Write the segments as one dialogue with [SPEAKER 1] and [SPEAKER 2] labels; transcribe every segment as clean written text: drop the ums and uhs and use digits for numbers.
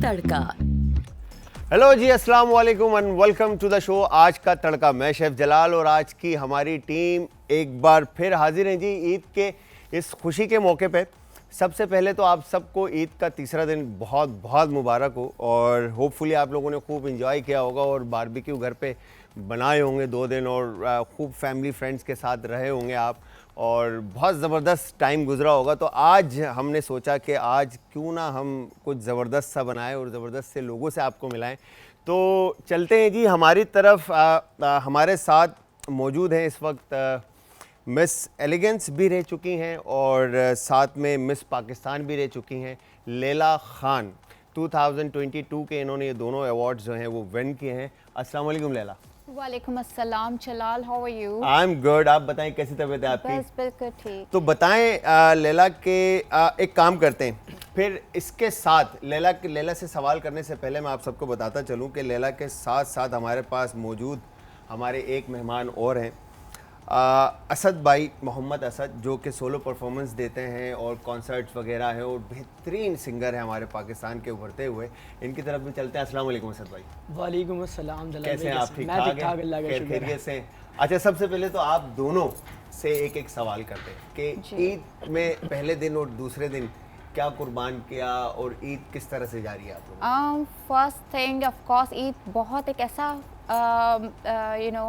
[SPEAKER 1] तड़का।
[SPEAKER 2] Hello ji, अस्सलाम वालेकुम and welcome to the show. आज का तड़का, मैं शेफ जलाल और आज की हमारी टीम एक बार फिर हाजिर है जी ईद के इस खुशी के मौके पे। सबसे पहले तो आप सबको ईद का तीसरा दिन बहुत बहुत मुबारक हो और होपफुली आप लोगों ने खूब इंजॉय किया होगा और बारबेक्यू घर पे बनाए होंगे 2 दिन और खूब फैमिली फ्रेंड्स के साथ रहे होंगे आप और बहुत ज़बरदस्त टाइम गुजरा होगा। तो आज हमने सोचा कि आज क्यों ना हम कुछ ज़बरदस्त सा बनाएं और ज़बरदस्त से लोगों से आपको मिलाएं। तो चलते हैं जी हमारी तरफ। हमारे साथ मौजूद हैं इस वक्त मिस एलिगेंस भी रह चुकी हैं और साथ में मिस पाकिस्तान भी रह चुकी हैं लैला खान। 2022 के इन्होंने ये दोनों अवार्ड्स जो हैं वो विन किए हैं। अस्सलाम वालेकुम लैला।
[SPEAKER 3] वालेकुम अस्सलाम Jalal, how are you?
[SPEAKER 2] I am good. आप बताएं कैसी तबीयत है आपकी?
[SPEAKER 3] बस बिल्कुल ठीक।
[SPEAKER 2] तो बताएं लैला के एक काम करते हैं, फिर इसके साथ लैला से सवाल करने से पहले मैं आप सबको बताता चलूं कि लैला के साथ साथ हमारे पास मौजूद हमारे एक मेहमान और हैं, असद भाई, मोहम्मद असद, जो कि सोलो परफॉर्मेंस देते हैं और कॉन्सर्ट्स वगैरह हैं और बेहतरीन सिंगर है हमारे पाकिस्तान के उभरते हुए। इनकी तरफ भी चलते हैं। अस्सलाम वालेकुम असद भाई।
[SPEAKER 4] वालेकुम अस्सलाम।
[SPEAKER 2] कैसे हैं आप? ठीक ठाक हैं? खैरियत से? अच्छा, सबसे पहले तो आप दोनों से एक एक सवाल करते हैं कि ईद में पहले दिन और दूसरे दिन क्या कुर्बान किया और ईद किस तरह से जा रही है आप लोगों?
[SPEAKER 3] First thing of course Eid बहुत एक ऐसा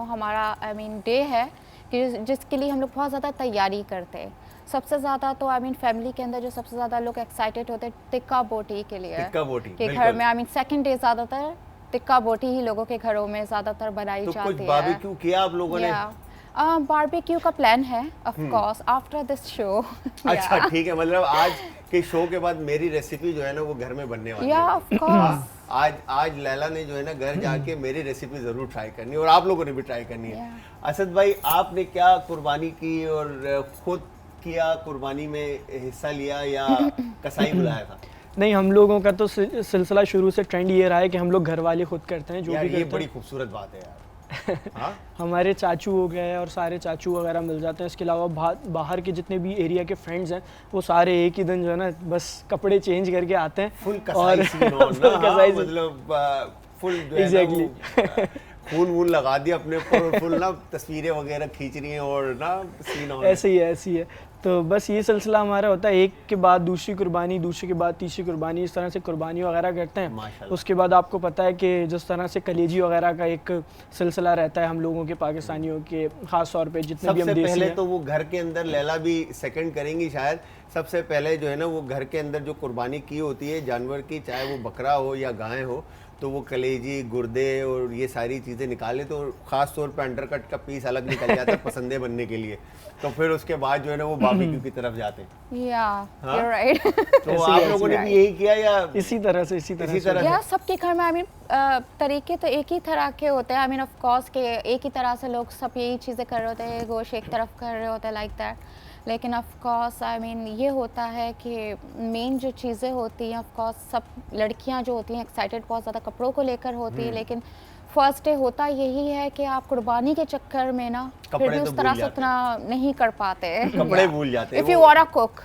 [SPEAKER 3] हमारा डे है कि जिसके लिए हम लोग बहुत ज़्यादा तैयारी करते हैं। सबसे ज़्यादा तो फैमिली के अंदर जो सबसे ज़्यादा लोग एक्साइटेड होते हैं टिक्का बोटी के लिए।
[SPEAKER 2] टिक्का बोटी
[SPEAKER 3] के घर में सेकंड डे ज़्यादातर टिक्का बोटी ही लोगों के घरों में ज़्यादातर बनाई जाती है।
[SPEAKER 2] कुछ बारबेक्यू किया आप लोगों ने?
[SPEAKER 3] बारबेक्यू का प्लान है of course after this show.
[SPEAKER 2] अच्छा ठीक है, मतलब आज के शो के बाद मेरी रेसिपी जो है ना वो घर में बनने वाली है।
[SPEAKER 3] ऑफ कोर्स
[SPEAKER 2] आज लैला ने जो है ना घर जाके मेरी रेसिपी ज़रूर ट्राई करनी है और आप लोगों ने भी ट्राई करनी है। असद भाई, आपने क्या कुर्बानी की और खुद किया, कुर्बानी में हिस्सा लिया या कसाई बुलाया था?
[SPEAKER 4] नहीं, हम लोगों का तो सिलसिला शुरू से ट्रेंड ये रहा है कि हम लोग घर वाले खुद करते हैं जो भी करते हैं।
[SPEAKER 2] ये बड़ी खूबसूरत बात है यार। हाँ?
[SPEAKER 4] हमारे चाचू हो गए और सारे चाचू वगैरह मिल जाते हैं। इसके अलावा बाहर के जितने भी एरिया के फ्रेंड्स हैं वो सारे एक ही दिन जो है ना बस कपड़े चेंज करके आते हैं।
[SPEAKER 2] फुल कसाई सीन हो ना, मतलब फुल
[SPEAKER 4] एग्जैक्टली
[SPEAKER 2] खून वून लगा दिया अपने ऊपर, फुल ना तस्वीरें वगैरह खींच रही हैं और ना सीन हो।
[SPEAKER 4] ऐसे ही है। तो बस ये सिलसिला हमारा होता है, एक के बाद दूसरी कुर्बानी, दूसरी के बाद तीसरी कुर्बानी, इस तरह से कुर्बानी वगैरह करते हैं। उसके बाद आपको पता है कि जिस तरह से कलेजी वगैरह का एक सिलसिला रहता है हम लोगों के पाकिस्तानियों के, खास तौर पे जितने भी हम देसी हैं।
[SPEAKER 2] पहले तो वो घर के अंदर, लैला भी सेकंड करेंगी शायद, सबसे पहले जो है ना वो घर के अंदर जो कुर्बानी की होती है जानवर की, चाहे वो बकरा हो या गाय हो, तो वो कलेजी, गुर्दे और ये सारी चीज़ें निकाले तो ख़ास तौर पे अंडरकट का पीस अलग निकल जाता है पसंदे बनने के लिए। तो फिर उसके बाद जो है ना वो बारबेक्यू की तरफ जाते हैं।
[SPEAKER 3] you're right।
[SPEAKER 2] तो आप लोगों ने भी यही किया या
[SPEAKER 4] इसी तरह से?
[SPEAKER 3] सबके घर में तरीके तो एक ही तरह के होते हैं। ऑफ कोर्स के एक ही तरह से लोग सब यही चीज़ें कर रहे होते हैं, गोश्त एक तरफ कर रहे होते हैं लाइक दैट। लेकिन ऑफ कोर्स ये होता है कि मेन जो चीज़ें होती हैं, ऑफ कोर्स सब लड़कियां जो होती हैं एक्साइटेड बहुत ज़्यादा कपड़ों को लेकर होती है, लेकिन फर्स्ट डे होता यही है कि आप कुर्बानी के चक्कर में ना फिर भी उस तरह से उतना नहीं कर पाते,
[SPEAKER 2] कपड़े भूल जाते हैं।
[SPEAKER 3] If you want a cook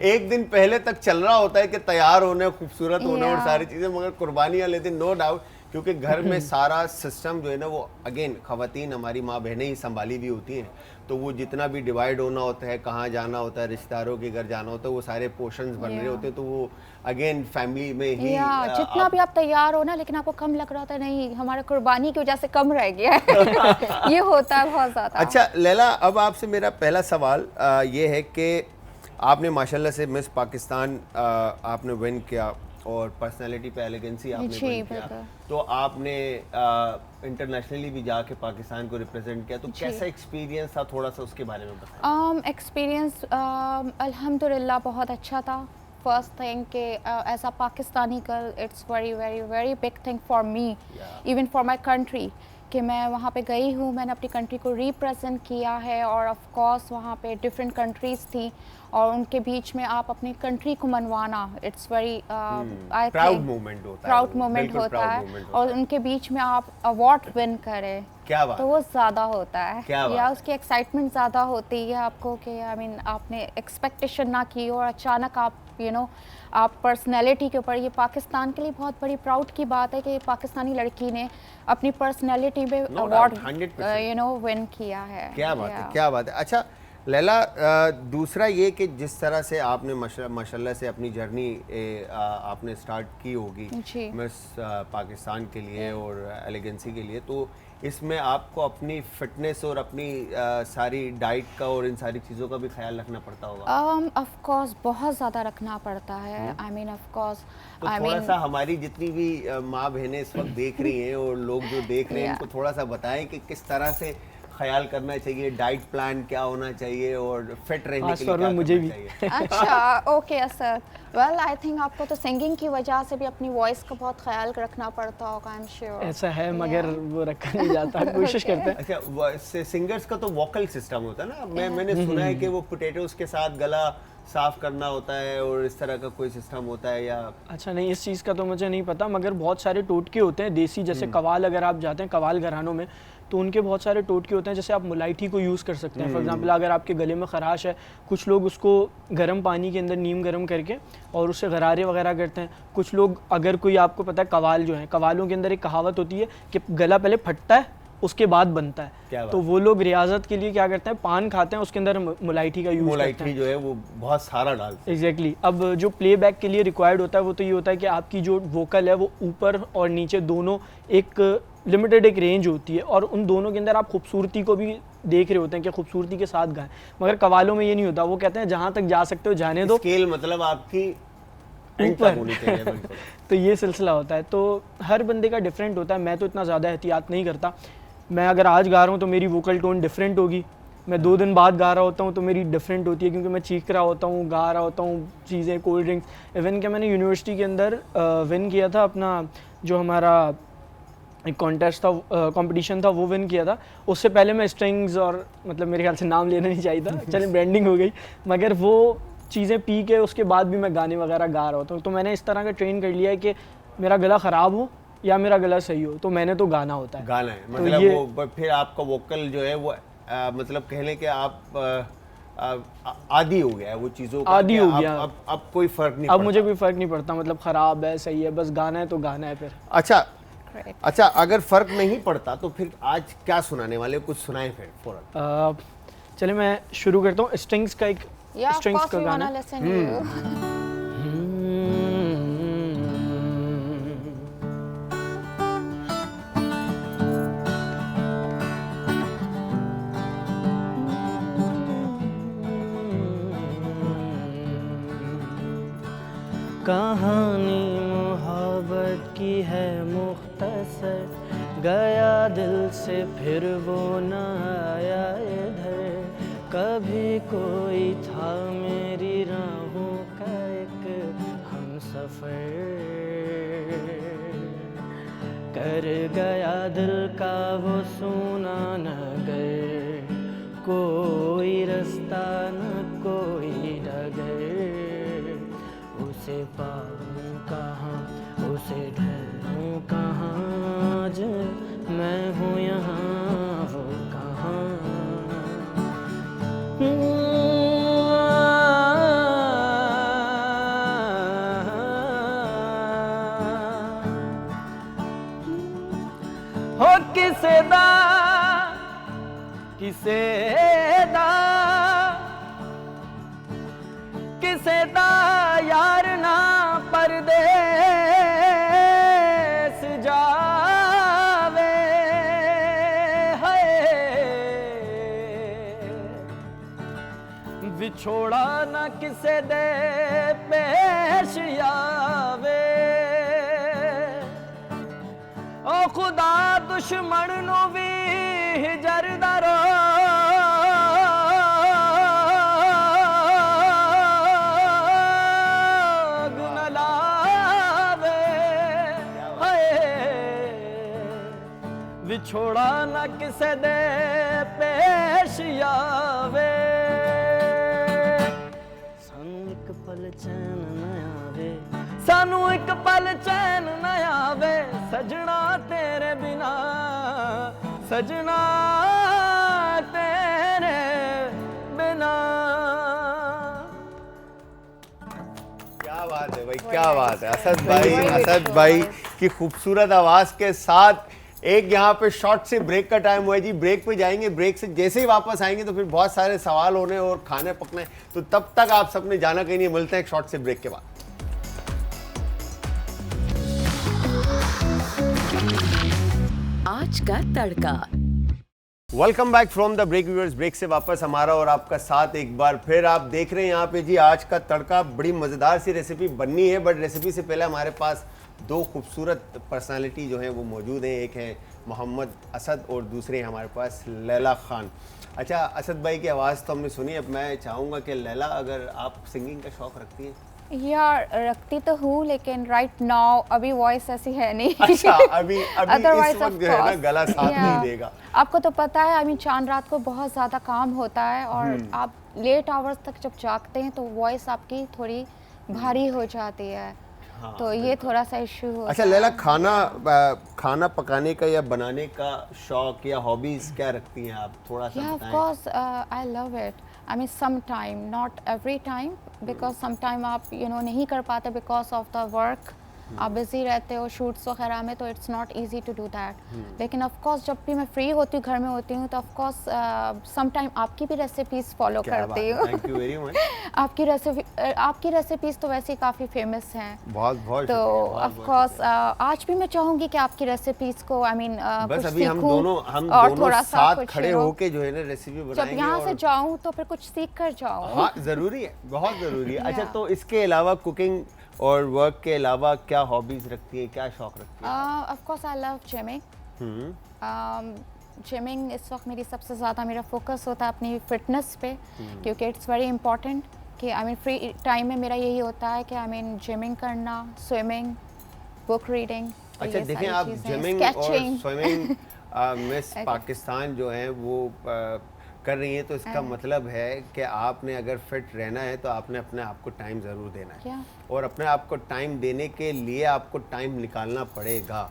[SPEAKER 2] एक दिन पहले तक चल रहा होता है कि तैयार होने, खूबसूरत होने और सारी चीज़ें, मगर कुर्बानी वाले दिन नो डाउट, क्योंकि घर में सारा सिस्टम जो है ना वो अगेन ख़वातीन, हमारी माँ बहनें ही संभाली भी होती हैं, तो वो जितना भी डिवाइड होना होता है, कहाँ जाना होता है, रिश्तेदारों के घर जाना होता है, वो सारे पोर्शंस बन रहे होते हैं, तो वो अगेन फैमिली में ही
[SPEAKER 3] जितना भी आप तैयार हो ना, लेकिन आपको कम लग रहा होता है, नहीं हमारा कुर्बानी की वजह से कम रह गया है। ये होता है बहुत ज़्यादा।
[SPEAKER 2] अच्छा लैला, अब आपसे मेरा पहला सवाल ये है कि आपने माशाल्लाह से मिस पाकिस्तान आपने विन किया और पर्सनालिटी पे एलिगेंसी आपने विन किया, तो आपने इंटरनेशनली भी जाके पाकिस्तान को रिप्रेजेंट किया, तो कैसा एक्सपीरियंस था, थोड़ा सा उसके बारे में बताएं।
[SPEAKER 3] एक्सपीरियंस अल्हम्दुलिल्लाह बहुत अच्छा था। फर्स्ट थिंग कि as a Pakistani girl it's very very very big thing for me, even for my country, कि मैं वहाँ पे गई हूँ, मैंने अपनी कंट्री को रिप्रेजेंट किया है और ऑफ कोर्स वहाँ पे डिफरेंट कंट्रीज़ थी और उनके बीच में आप अपनी कंट्री को मनवाना, इट्स वेरी
[SPEAKER 2] प्राउड मोमेंट होता है
[SPEAKER 3] और उनके बीच में आप अवार्ड विन करें
[SPEAKER 2] क्या बात,
[SPEAKER 3] तो वो ज़्यादा होता है,
[SPEAKER 2] क्या बात
[SPEAKER 3] या
[SPEAKER 2] है।
[SPEAKER 3] उसकी एक्साइटमेंट ज़्यादा होती है आपको कि आई मीन आपने एक्सपेक्टेशन ना की और अचानक आप आप पर्सनैलिटी के ऊपर, ये पाकिस्तान के लिए बहुत बड़ी प्राउड की बात है कि पाकिस्तानी लड़की ने अपनी पर्सनैलिटी पे
[SPEAKER 2] No
[SPEAKER 3] अवार्ड
[SPEAKER 2] doubt, 100%।
[SPEAKER 3] विन किया है।
[SPEAKER 2] क्या बात है,
[SPEAKER 3] Yeah.
[SPEAKER 2] क्या बात है। अच्छा लैला, दूसरा ये कि जिस तरह से आपने माशाल्लाह से अपनी जर्नी आपने स्टार्ट की होगी
[SPEAKER 3] जी।
[SPEAKER 2] मिस पाकिस्तान के लिए और एलिगेंसी के लिए, तो इसमें आपको अपनी फिटनेस और अपनी सारी डाइट का और इन सारी चीज़ों का भी ख्याल रखना पड़ता होगा।
[SPEAKER 3] ऑफ कोर्स बहुत ज़्यादा रखना पड़ता है। आई मीन ऑफ कोर्स
[SPEAKER 2] तो थोड़ा सा हमारी जितनी भी माँ बहनें इस वक्त देख रही हैं और लोग जो देख रहे हैं
[SPEAKER 3] Yeah.
[SPEAKER 2] इनको थोड़ा सा बताएं कि किस तरह से ख्याल करना चाहिए, डाइट प्लान क्या होना चाहिए और फिट रहने
[SPEAKER 4] खास
[SPEAKER 2] के लिए
[SPEAKER 4] तौर
[SPEAKER 2] क्या
[SPEAKER 4] में मुझे
[SPEAKER 2] करना
[SPEAKER 4] भी।
[SPEAKER 2] चाहिए।
[SPEAKER 3] अच्छा, okay sir. Well I think आपको तो सिंगिंग की वजह से भी अपनी वॉइस का बहुत ख्याल रखना पड़ता होगा, आई एम श्योर।
[SPEAKER 4] ऐसा है मगर वो रखा नहीं जाता, कोशिश करते हैं।
[SPEAKER 2] अच्छा, सिंगर्स का तो वोकल सिस्टम होता है ना, मैंने सुना है कि वो पोटैटोज के साथ गला साफ करना होता है और इस तरह का कोई सिस्टम होता है या?
[SPEAKER 4] अच्छा नहीं, इस चीज़ का तो मुझे नहीं पता, मगर बहुत सारे टोटके होते हैं देसी, जैसे कवाल अगर आप जाते हैं कवाल घरानों में तो उनके बहुत सारे टोटके होते हैं। जैसे आप मुलाइठी को यूज़ कर सकते हैं। फॉर एग्जांपल अगर आपके गले में खराश है, कुछ लोग उसको गर्म पानी के अंदर नीम गर्म करके और उससे गरारे वगैरह करते हैं। कुछ लोग, अगर कोई आपको पता है कवाल जो है, कवालों के अंदर एक कहावत होती है कि गला पहले फटता है उसके बाद बनता है, तो वो लोग रियाजत के लिए क्या करते हैं, पान खाते हैं, उसके अंदर मुलाइठी का यूज़ करते हैं।
[SPEAKER 2] मुलाइठी जो है वो बहुत सारा डालते हैं।
[SPEAKER 4] एग्जैक्टली। अब जो प्लेबैक के लिए रिक्वायर्ड होता है वो तो ये होता है कि आपकी जो वोकल है वो ऊपर और नीचे दोनों एक लिमिटेड एक रेंज होती है और उन दोनों के अंदर आप खूबसूरती को भी देख रहे होते हैं कि खूबसूरती के साथ गाएं। मगर कवालों में ये नहीं होता, वो कहते हैं जहाँ तक जा सकते हो जाने दो,
[SPEAKER 2] स्केल मतलब आपकी
[SPEAKER 4] ऊपर
[SPEAKER 2] होनी चाहिए, बिल्कुल।
[SPEAKER 4] तो ये सिलसिला होता है। तो हर बंदे का डिफरेंट होता है। मैं तो इतना ज़्यादा एहतियात नहीं करता। मैं अगर आज गा रहा हूँ तो मेरी वोकल टोन डिफरेंट होगी, मैं 2 दिन बाद गा रहा होता हूँ तो मेरी डिफरेंट होती है, क्योंकि मैं चीख रहा होता हूँ, गा रहा होता हूँ, चीज़ें, कोल्ड ड्रिंक्स। इवन कि मैंने यूनिवर्सिटी के अंदर विन किया था अपना, जो हमारा एक कॉन्टेस्ट था, कंपटीशन था, वो विन किया था। उससे पहले मैं स्ट्रिंग्स और मतलब मेरे ख्याल से नाम लेना नहीं चाहिए था, चलिए ब्रांडिंग हो गई, मगर वो चीज़ें पी के उसके बाद भी मैं गाने वगैरह गा रहा होता हूँ। तो मैंने इस तरह का ट्रेन कर लिया है कि मेरा गला ख़राब हो या मेरा गला सही हो, तो मैंने तो गाना होता है।
[SPEAKER 2] गाना है
[SPEAKER 4] तो
[SPEAKER 2] मतलब
[SPEAKER 4] ये-
[SPEAKER 2] वो फिर आपका वोकल जो है वो मतलब कह लें कि आप आदी हो गया है वो चीज़ों का,
[SPEAKER 4] आदी
[SPEAKER 2] कि
[SPEAKER 4] हो
[SPEAKER 2] अब-
[SPEAKER 4] गया।
[SPEAKER 2] अब कोई फर्क नहीं
[SPEAKER 4] अब
[SPEAKER 2] पड़ता।
[SPEAKER 4] मुझे कोई फ़र्क नहीं पड़ता, मतलब ख़राब है सही है, बस गाना है तो गाना है फिर।
[SPEAKER 2] अच्छा, अगर फर्क नहीं पड़ता तो फिर आज क्या सुनाने वाले हो? कुछ सुनाएं फिर फौरन।
[SPEAKER 4] चले मैं शुरू करता हूँ। स्ट्रिंग्स का एक
[SPEAKER 3] या ऑफ
[SPEAKER 4] स्ट्रिंग्स
[SPEAKER 3] कोर्स
[SPEAKER 4] का
[SPEAKER 3] वी
[SPEAKER 4] गाना
[SPEAKER 3] वांट टू लिसन यू।
[SPEAKER 4] कहानी मोहब्बत की है मुख्तसर, गया दिल से फिर वो न आया इधर। कभी कोई था मेरी राहों का एक हमसफर, कर गया दिल का वो सूना नगर, कोई रास्ता न कोई डगर। उसे पाऊँ कहाँ, उसे ढूंढूं कहाँ, आज मैं हूँ यहाँ वो कहाँ। हो किसे दा किसे दा किसे दा यार ना परदेस जावे है, विछोड़ा ना किसे दे पेश आवे। ओ खुदा दुश्मन नु भी जरदा रोग न लावे, हाय विछोड़ा न किसे दे पेश आवे। सानू एक पल चैन न आवे, सानू एक पल चैन न आवे, सजना तेरे बिना सजना तेरे बिना।
[SPEAKER 2] क्या बात है भाई, क्या बात है असद भाई की खूबसूरत आवाज के साथ। एक यहाँ पे शॉर्ट से ब्रेक का टाइम हुआ है जी, ब्रेक पे जाएंगे, ब्रेक से जैसे ही वापस आएंगे तो फिर बहुत सारे सवाल होने और खाने पकने, तो तब तक आप सबने जाना कहीं नहीं, मिलते हैं एक शॉर्ट से ब्रेक के बाद।
[SPEAKER 1] आज का तड़का।
[SPEAKER 2] Welcome back from the break viewers. Break से वापस हमारा और आपका साथ एक बार फिर। आप देख रहे हैं यहाँ पे जी आज का तड़का। बड़ी मज़ेदार सी रेसिपी बननी है, बट रेसिपी से पहले हमारे पास दो खूबसूरत पर्सनालिटी जो हैं वो मौजूद हैं। एक है मोहम्मद असद और दूसरे हैं हमारे पास लैला खान। अच्छा, असद भाई की आवाज़ तो हमने सुनी, अब मैं चाहूँगा कि लैला, अगर आप सिंगिंग का शौक़ रखती हैं?
[SPEAKER 3] यार रखती तो हूँ, लेकिन राइट नाउ अभी वॉइस ऐसी है नहीं।
[SPEAKER 2] अच्छा, अभी इस
[SPEAKER 3] Otherwise,
[SPEAKER 2] वक्त
[SPEAKER 3] of
[SPEAKER 2] जो है ना
[SPEAKER 3] course,
[SPEAKER 2] गला साथ
[SPEAKER 3] yeah.
[SPEAKER 2] नहीं देगा।
[SPEAKER 3] आपको तो पता है, चांद रात को बहुत ज़्यादा काम होता है और आप लेट आवर्स तक जब जागते हैं तो वॉइस आपकी थोड़ी भारी हो जाती है।
[SPEAKER 2] हाँ,
[SPEAKER 3] तो ये थोड़ा सा इशू होता है।
[SPEAKER 2] अच्छा लैला, खाना पकाने का या बनाने का शौक या हॉबीज क्या रखती हैं आप, थोड़ा सा
[SPEAKER 3] Yeah, of
[SPEAKER 2] बताएं।
[SPEAKER 3] course, I love it. I mean, sometime, not every time, because sometime आप नहीं कर पाते because of the work. आप बिजी रहते हो शूट्स वगैरह में, तो it's not easy to do that. लेकिन ऑफ कोर्स जब भी मैं फ्री होती हूँ, घर में होती हूँ, तो ऑफ कोर्स समटाइम आपकी भी रेसिपीज फॉलो करती हूँ।
[SPEAKER 2] Thank you very much.
[SPEAKER 3] आपकी रेसिपीज तो वैसे ही काफ़ी फेमस हैं।
[SPEAKER 2] बहुत बहुत
[SPEAKER 3] तो
[SPEAKER 2] शुक्रिया, बहुत
[SPEAKER 3] ऑफ
[SPEAKER 2] बहुत
[SPEAKER 3] कोर्स
[SPEAKER 2] शुक्रिया।
[SPEAKER 3] आज भी मैं चाहूँगी कि आपकी रेसिपीज को
[SPEAKER 2] बस
[SPEAKER 3] कुछ
[SPEAKER 2] अभी हम
[SPEAKER 3] सीखूं
[SPEAKER 2] दोनों
[SPEAKER 3] और थोड़ा सा
[SPEAKER 2] साथ
[SPEAKER 3] कुछ
[SPEAKER 2] खड़े होके जो है ना रेसिपी
[SPEAKER 3] जब
[SPEAKER 2] बनाएंगे।
[SPEAKER 3] यहाँ से
[SPEAKER 2] और
[SPEAKER 3] जाऊँ तो फिर कुछ सीख कर जाऊँ।
[SPEAKER 2] हाँ जरूरी है, बहुत जरूरी है। अच्छा,
[SPEAKER 3] Yeah.
[SPEAKER 2] तो इसके अलावा कुकिंग और वर्क के अलावा क्या हॉबीज रखती है, क्या शौक रखती है?
[SPEAKER 3] Of course I love gymming. Gymming इस वक्त मेरी सबसे ज़्यादा मेरा फोकस होता है अपनी फिटनेस पे, क्योंकि इट्स वेरी इंपॉर्टेंट कि फ्री टाइम में मेरा यही होता है कि जिमिंग करना, स्विमिंग, बुक रीडिंग।
[SPEAKER 2] अच्छा देखें, आप जिमिंग और स्विमिंग मिस पाकिस्तान जो है वो कर रही हैं, तो इसका मतलब है कि आपने अगर फिट रहना है तो आपने अपने आप को टाइम ज़रूर देना है।
[SPEAKER 3] क्या?
[SPEAKER 2] और अपने आप को टाइम देने के लिए आपको टाइम निकालना पड़ेगा,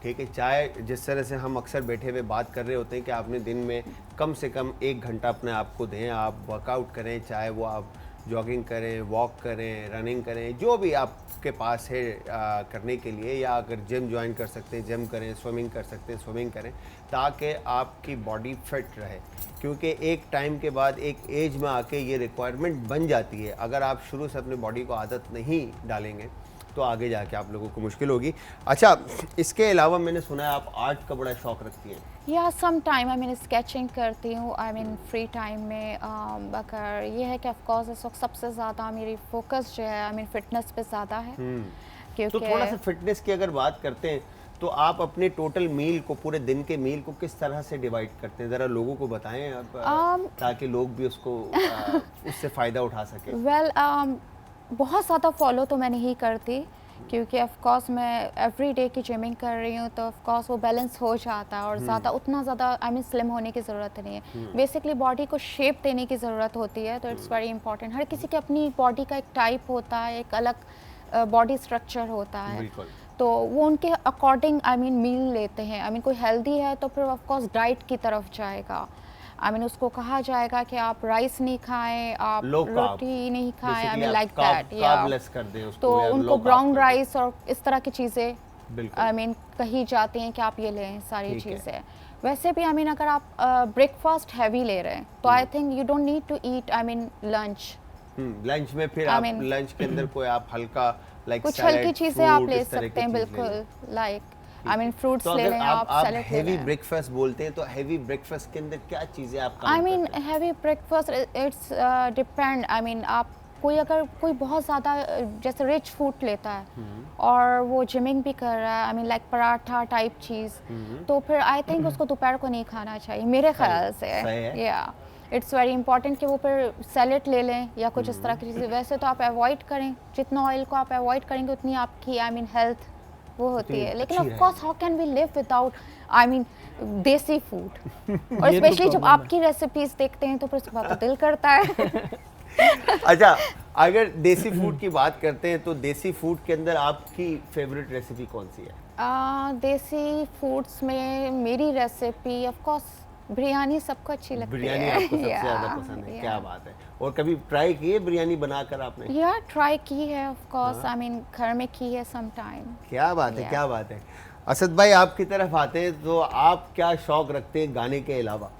[SPEAKER 2] ठीक है। चाहे जिस तरह से हम अक्सर बैठे हुए बात कर रहे होते हैं कि आपने दिन में कम से कम 1 घंटा अपने आप को दें, आप वर्कआउट करें, चाहे वो आप जॉगिंग करें, वॉक करें, रनिंग करें, जो भी आपके पास है करने के लिए, या अगर जिम ज्वाइन कर सकते हैं जिम करें, स्विमिंग कर सकते हैं स्विमिंग करें, ताकि आपकी बॉडी फिट रहे। क्योंकि एक टाइम के बाद, एक एज में आके ये रिक्वायरमेंट बन जाती है। अगर आप शुरू से अपने बॉडी को आदत नहीं डालेंगे तो आगे जाके आप लोगों को मुश्किल होगी। अच्छा, इसके अलावा मैंने सुना है आप आर्ट का बड़ा शौक़ रखती हैं।
[SPEAKER 3] या सम टाइम स्केचिंग करती हूँ फ्री टाइम में। अगर ये है कि ऑफ कोर्स इस वक्त सबसे ज़्यादा मेरी फोकस जो है फिटनेस पे ज़्यादा है। क्योंकि
[SPEAKER 2] तो थोड़ा सा फिटनेस की अगर बात करते हैं तो आप अपने टोटल मील को, पूरे दिन के मील को किस तरह से डिवाइड करते हैं, ज़रा लोगों को बताएं आप, ताकि लोग भी उसको उससे फ़ायदा उठा सकें।
[SPEAKER 3] वेल बहुत ज़्यादा फॉलो तो मैं नहीं करती, क्योंकि ऑफ कोर्स मैं एवरी डे की जिमिंग कर रही हूँ, तो ऑफ कोर्स वो बैलेंस हो जाता है और ज़्यादा उतना ज़्यादा स्लिम होने की ज़रूरत नहीं है। बेसिकली बॉडी को शेप देने की ज़रूरत होती है, तो इट्स वेरी इंपॉर्टेंट। हर किसी की अपनी बॉडी का एक टाइप होता है, एक अलग बॉडी स्ट्रक्चर होता है, तो वो उनके अकॉर्डिंग मील लेते हैं। कोई हेल्दी है तो फिर ऑफ कोर्स डाइट की तरफ जाएगा। उसको कहा जाएगा कि आप राइस नहीं खाएं, आप रोटी नहीं खाएं, लाइक दैट, या तो उनको ब्राउन राइस और इस तरह की चीज़ें कही जाती हैं कि आप ये लें सारी चीज़ें। वैसे भी अगर आप ब्रेकफास्ट हैवी ले रहे हैं तो I think you don't need to eat lunch.
[SPEAKER 2] Lunch में फिर आप लंच के अंदर कोई आप हल्का
[SPEAKER 3] कुछ हल्की चीज़ें आप ले सकते हैं, बिल्कुल, लाइक फ्रूट्स ले लें, आप सैलेड ले लें।
[SPEAKER 2] हेवी ब्रेकफास्ट बोलते हैं, तो हेवी ब्रेकफास्ट के अंदर क्या चीज़ें आप
[SPEAKER 3] हेवी ब्रेकफास्ट इट्स डिपेंड। आप अगर कोई बहुत ज़्यादा जैसे रिच फूड लेता है और वो जिमिंग भी कर रहा है, लाइक पराठा टाइप चीज़, तो फिर आई थिंक उसको दोपहर को नहीं खाना चाहिए मेरे ख्याल से। या इट्स वेरी इंपॉर्टेंट कि वो फिर सैलेड ले लें या कुछ इस तरह की चीज़ें। वैसे तो आप अवॉइड करें, जितना ऑयल को आप अवॉइड करेंगे उतनी आपकी हेल्थ वो होती है। लेकिन of course how can we live without desi food, और स्पेशली जब आपकी रेसिपीज देखते हैं तो फिर उसके बाद तो दिल करता है।
[SPEAKER 2] अच्छा, अगर देसी फूड की बात करते हैं तो देसी फूड के अंदर आपकी फेवरेट रेसिपी कौन सी है?
[SPEAKER 3] देसी फूड्स में मेरी रेसिपी ऑफ कोर्स बिरयानी सबको अच्छी लगती
[SPEAKER 2] बिरयानी
[SPEAKER 3] है।
[SPEAKER 2] आपको सबसे ज़्यादा पसंद है, क्या बात है। और कभी ट्राई की है बिरयानी बनाकर आपने?
[SPEAKER 3] या ट्राई की है ऑफ कोर्स, आई मीन घर में की है सम टाइम।
[SPEAKER 2] क्या बात है,
[SPEAKER 3] Yeah.
[SPEAKER 2] क्या बात है। असद भाई आपकी तरफ आते हैं तो आप क्या शौक रखते हैं गाने के अलावा?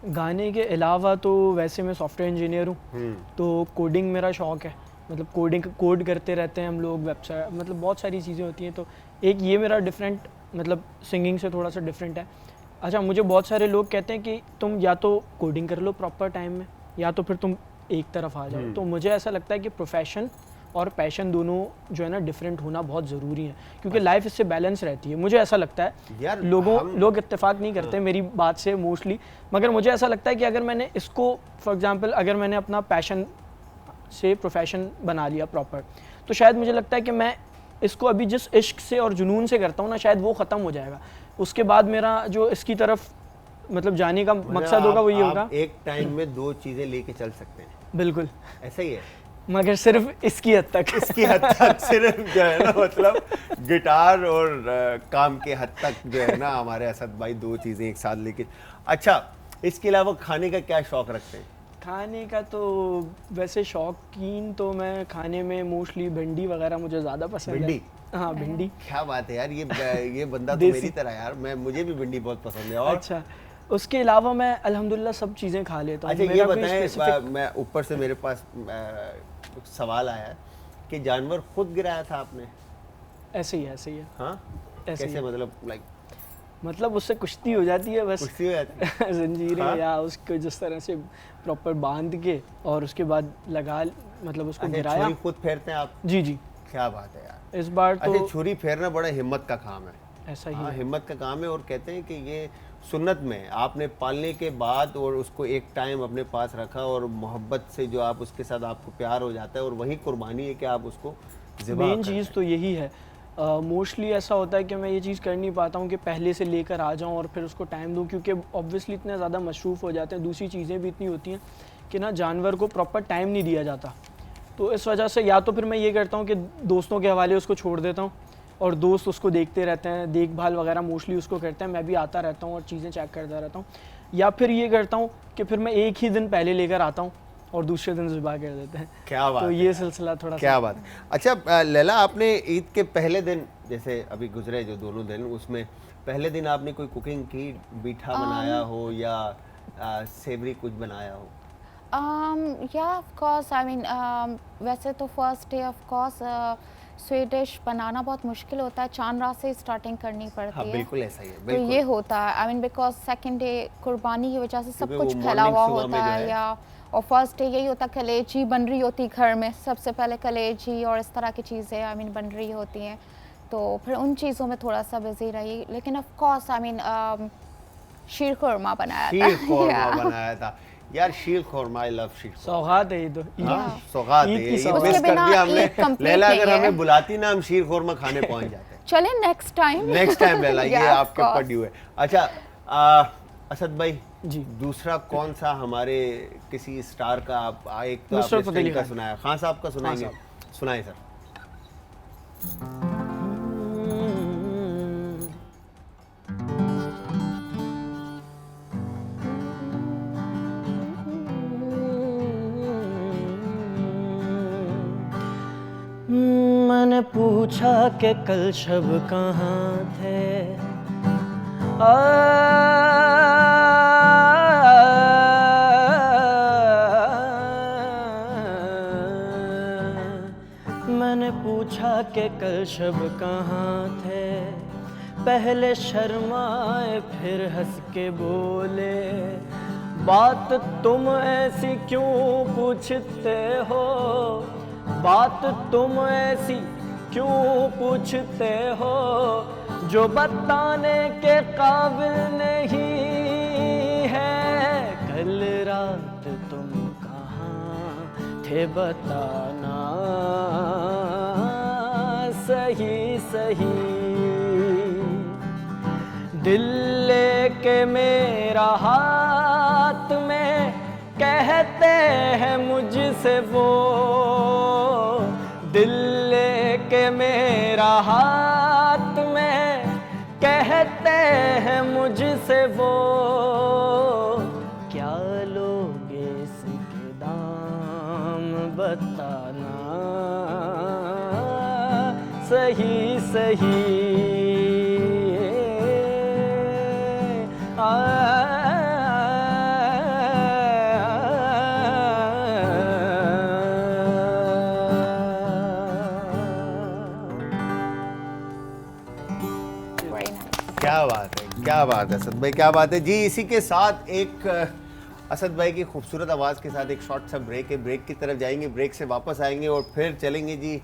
[SPEAKER 4] गाने के अलावा तो वैसे मैं सॉफ्टवेयर इंजीनियर हूँ, तो कोडिंग मेरा शौक है। मतलब कोड करते रहते हैं हम लोग, वेबसाइट, मतलब बहुत सारी चीज़ें होती हैं। तो एक ये मेरा डिफरेंट, मतलब सिंगिंग से थोड़ा सा डिफरेंट है। अच्छा, मुझे बहुत सारे लोग कहते हैं कि तुम या तो कोडिंग कर लो प्रॉपर टाइम में, या तो फिर तुम एक तरफ आ जाओ। तो मुझे ऐसा लगता है कि प्रोफेशन और पैशन दोनों जो है ना डिफरेंट होना बहुत ज़रूरी है, क्योंकि लाइफ इससे बैलेंस रहती है। मुझे ऐसा लगता है,
[SPEAKER 2] यार
[SPEAKER 4] लोग इत्तेफाक नहीं करते मेरी बात से मोस्टली, मगर मुझे ऐसा लगता है कि अगर मैंने इसको फॉर एग्जांपल अगर मैंने अपना पैशन से प्रोफेशन बना लिया प्रॉपर, तो शायद मुझे लगता है कि मैं इसको अभी जिस इश्क से और जुनून से करता हूँ ना, शायद वो ख़त्म हो जाएगा। उसके बाद मेरा जो इसकी तरफ मतलब जाने का मकसद होगा वो ये होगा।
[SPEAKER 2] एक टाइम में दो चीज़ें लेके चल सकते हैं,
[SPEAKER 4] बिल्कुल,
[SPEAKER 2] ऐसा ही है।
[SPEAKER 4] मगर सिर्फ इसकी हद तक।
[SPEAKER 2] इसकी हद तक सिर्फ जो है ना, मतलब गिटार और काम के हद तक जो है ना हमारे असद भाई दो चीज़ें एक साथ लेके। अच्छा, इसके अलावा खाने का क्या शौक रखते हैं?
[SPEAKER 4] खाने का तो वैसे शौकीन तो मैं खाने में मोस्टली भिंडी वगैरह मुझे ज़्यादा पसंद है।
[SPEAKER 2] भिंडी?
[SPEAKER 4] हाँ, भिंडी।
[SPEAKER 2] क्या बात है यार, ये बंदा तो
[SPEAKER 4] देसी।
[SPEAKER 2] मेरी तरह यार, मुझे भी भिंडी बहुत पसंद है। और
[SPEAKER 4] अच्छा, उसके अलावा मैं अल्हम्दुलिल्लाह सब चीज़ें खा लेता हूँ।
[SPEAKER 2] अच्छा, ये
[SPEAKER 4] मेरा कोई
[SPEAKER 2] बताएं,
[SPEAKER 4] specific-
[SPEAKER 2] मैं ऊपर से मेरे पास सवाल आया है कि जानवर खुद गिराया था आपने?
[SPEAKER 4] ऐसे ही है।
[SPEAKER 2] हाँ,
[SPEAKER 4] ऐसे
[SPEAKER 2] कैसे,
[SPEAKER 4] ही।
[SPEAKER 2] मतलब लाइक
[SPEAKER 4] मतलब उससे कुश्ती हो जाती है बस।
[SPEAKER 2] कुश्ती हो जाती है?
[SPEAKER 4] जंजीरें
[SPEAKER 2] हाँ?
[SPEAKER 4] या उसको जिस तरह से प्रॉपर बांध के और उसके बाद मतलब उसको
[SPEAKER 2] अच्छा,
[SPEAKER 4] गिराया।
[SPEAKER 2] छुरी खुद फेरते हैं आप?
[SPEAKER 4] जी जी,
[SPEAKER 2] क्या बात है यार।
[SPEAKER 4] इस बार तो
[SPEAKER 2] अच्छा, छुरी फेरना बड़ा हिम्मत का काम है।
[SPEAKER 4] ऐसा ही
[SPEAKER 2] हाँ,
[SPEAKER 4] है।
[SPEAKER 2] हिम्मत का काम है। और कहते हैं कि ये सुन्नत में आपने पालने के बाद और उसको एक टाइम अपने पास रखा और मोहब्बत से जो आप उसके साथ आपको प्यार हो जाता है, और वही कुर्बानी है कि आप उसको ज़िबा
[SPEAKER 4] मेन
[SPEAKER 2] कर
[SPEAKER 4] चीज़
[SPEAKER 2] दें।
[SPEAKER 4] तो यही है। मोस्टली ऐसा होता है कि मैं ये चीज़ कर नहीं पाता हूँ कि पहले से लेकर आ जाऊँ और फिर उसको टाइम दूँ, क्योंकि ऑब्वियसली इतने ज़्यादा मशरूफ़ हो जाते हैं, दूसरी चीज़ें भी इतनी होती हैं कि ना जानवर को प्रॉपर टाइम नहीं दिया जाता। तो इस वजह से या तो फिर मैं ये करता हूँ कि दोस्तों के हवाले उसको छोड़ देता हूँ और दोस्त उसको देखते रहते हैं, देखभाल वगैरह मोस्टली उसको करते हैं, मैं भी आता रहता हूँ और चीज़ें चेक करता रहता हूँ। या फिर ये करता हूँ कि फिर मैं एक ही दिन पहले लेकर आता हूँ और दूसरे दिन ज़िबा कर देते हैं।
[SPEAKER 2] क्या बात
[SPEAKER 4] तो
[SPEAKER 2] है
[SPEAKER 4] ये
[SPEAKER 2] यार।
[SPEAKER 4] सिलसिला थोड़ा
[SPEAKER 2] क्या बात है। अच्छा लैला, आपने ईद के पहले दिन, जैसे अभी गुजरे जो दोनों दिन, उसमें पहले दिन आपने कोई कुकिंग की, मीठा बनाया हो या सेवरी कुछ बनाया हो?
[SPEAKER 3] या ऑफ कोर्स, आई मीन वैसे तो first day of course sweet बनाना बहुत मुश्किल होता है, चांद रात से स्टार्टिंग करनी पड़ती
[SPEAKER 2] हाँ,
[SPEAKER 3] है।
[SPEAKER 2] बिल्कुल ऐसा ही है,
[SPEAKER 3] तो
[SPEAKER 2] बिल्कुल।
[SPEAKER 3] ये होता है, I mean because second day कुर्बानी की वजह से सब
[SPEAKER 2] क्योंकि
[SPEAKER 3] कुछ
[SPEAKER 2] वो
[SPEAKER 3] फैला
[SPEAKER 2] morning
[SPEAKER 3] हुआ
[SPEAKER 2] सुबह में
[SPEAKER 3] होता
[SPEAKER 2] जो
[SPEAKER 3] है।
[SPEAKER 2] है।
[SPEAKER 3] या और फर्स्ट डे यही होता है, कलेजी बन रही होती घर में, सबसे पहले कलेजी और इस तरह की चीज़ें आई मीन बन रही होती हैं, तो फिर उन चीज़ों में थोड़ा सा बिजी रही। लेकिन ऑफ कोर्स आई मीन शीर खुरमा बनाया
[SPEAKER 2] शीर
[SPEAKER 3] था।
[SPEAKER 2] खुरमा
[SPEAKER 3] Yeah.
[SPEAKER 2] बनाया था यार, शीर खुरमा, आई लव शीर खुरमा।
[SPEAKER 4] सौगात है ये तो।
[SPEAKER 2] हाँ, सौगात है
[SPEAKER 4] ईद की
[SPEAKER 2] ये,
[SPEAKER 4] सौगात।
[SPEAKER 2] मिस
[SPEAKER 3] उसके
[SPEAKER 2] कर
[SPEAKER 3] बिना
[SPEAKER 2] दिया हमने।
[SPEAKER 3] ईद complete
[SPEAKER 2] लैला
[SPEAKER 3] नहीं
[SPEAKER 2] अगर
[SPEAKER 3] है।
[SPEAKER 2] हमें बुलाती ना, हम शीर खुरमा खाने पहुंच जाते।
[SPEAKER 3] चले next time.
[SPEAKER 2] Next time Laila, ये
[SPEAKER 3] Yeah, of
[SPEAKER 2] आपके ऊपर
[SPEAKER 3] course.
[SPEAKER 2] ड्यू है। अच्छा असद भाई
[SPEAKER 4] जी।
[SPEAKER 2] दूसरा कौन सा हमारे किसी स्टार का आप एक तो
[SPEAKER 4] नुसरत
[SPEAKER 2] आपने
[SPEAKER 4] फतेह अली
[SPEAKER 2] स्ट्रिंग का
[SPEAKER 4] खान।
[SPEAKER 2] सुनाया, खान साहब का सुनाएंगे?
[SPEAKER 4] साहब।
[SPEAKER 2] सुनाए सर।
[SPEAKER 4] मैंने पूछा कि कल शब कहाँ थे, मैंने पूछा कि कल शब कहाँ थे, पहले शर्माए फिर हंस के बोले, बात तुम ऐसी क्यों पूछते हो, बात तुम ऐसी क्यों पूछते हो, जो बताने के काबिल नहीं है, कल रात तुम कहाँ थे बताना सही सही, दिल लेके मेरा हाथ में कहते हैं मुझसे वो, दिल लेके मेरा हाथ में कहते हैं मुझसे वो, क्या लोगे इसके दाम बताना, सही सही
[SPEAKER 3] Very nice.
[SPEAKER 2] क्या बात है, क्या बात है असद भाई, क्या बात है जी। इसी के साथ एक असद भाई की खूबसूरत आवाज़ के साथ एक शॉर्ट सा ब्रेक है, ब्रेक की तरफ जाएंगे, ब्रेक से वापस आएंगे और फिर चलेंगे जी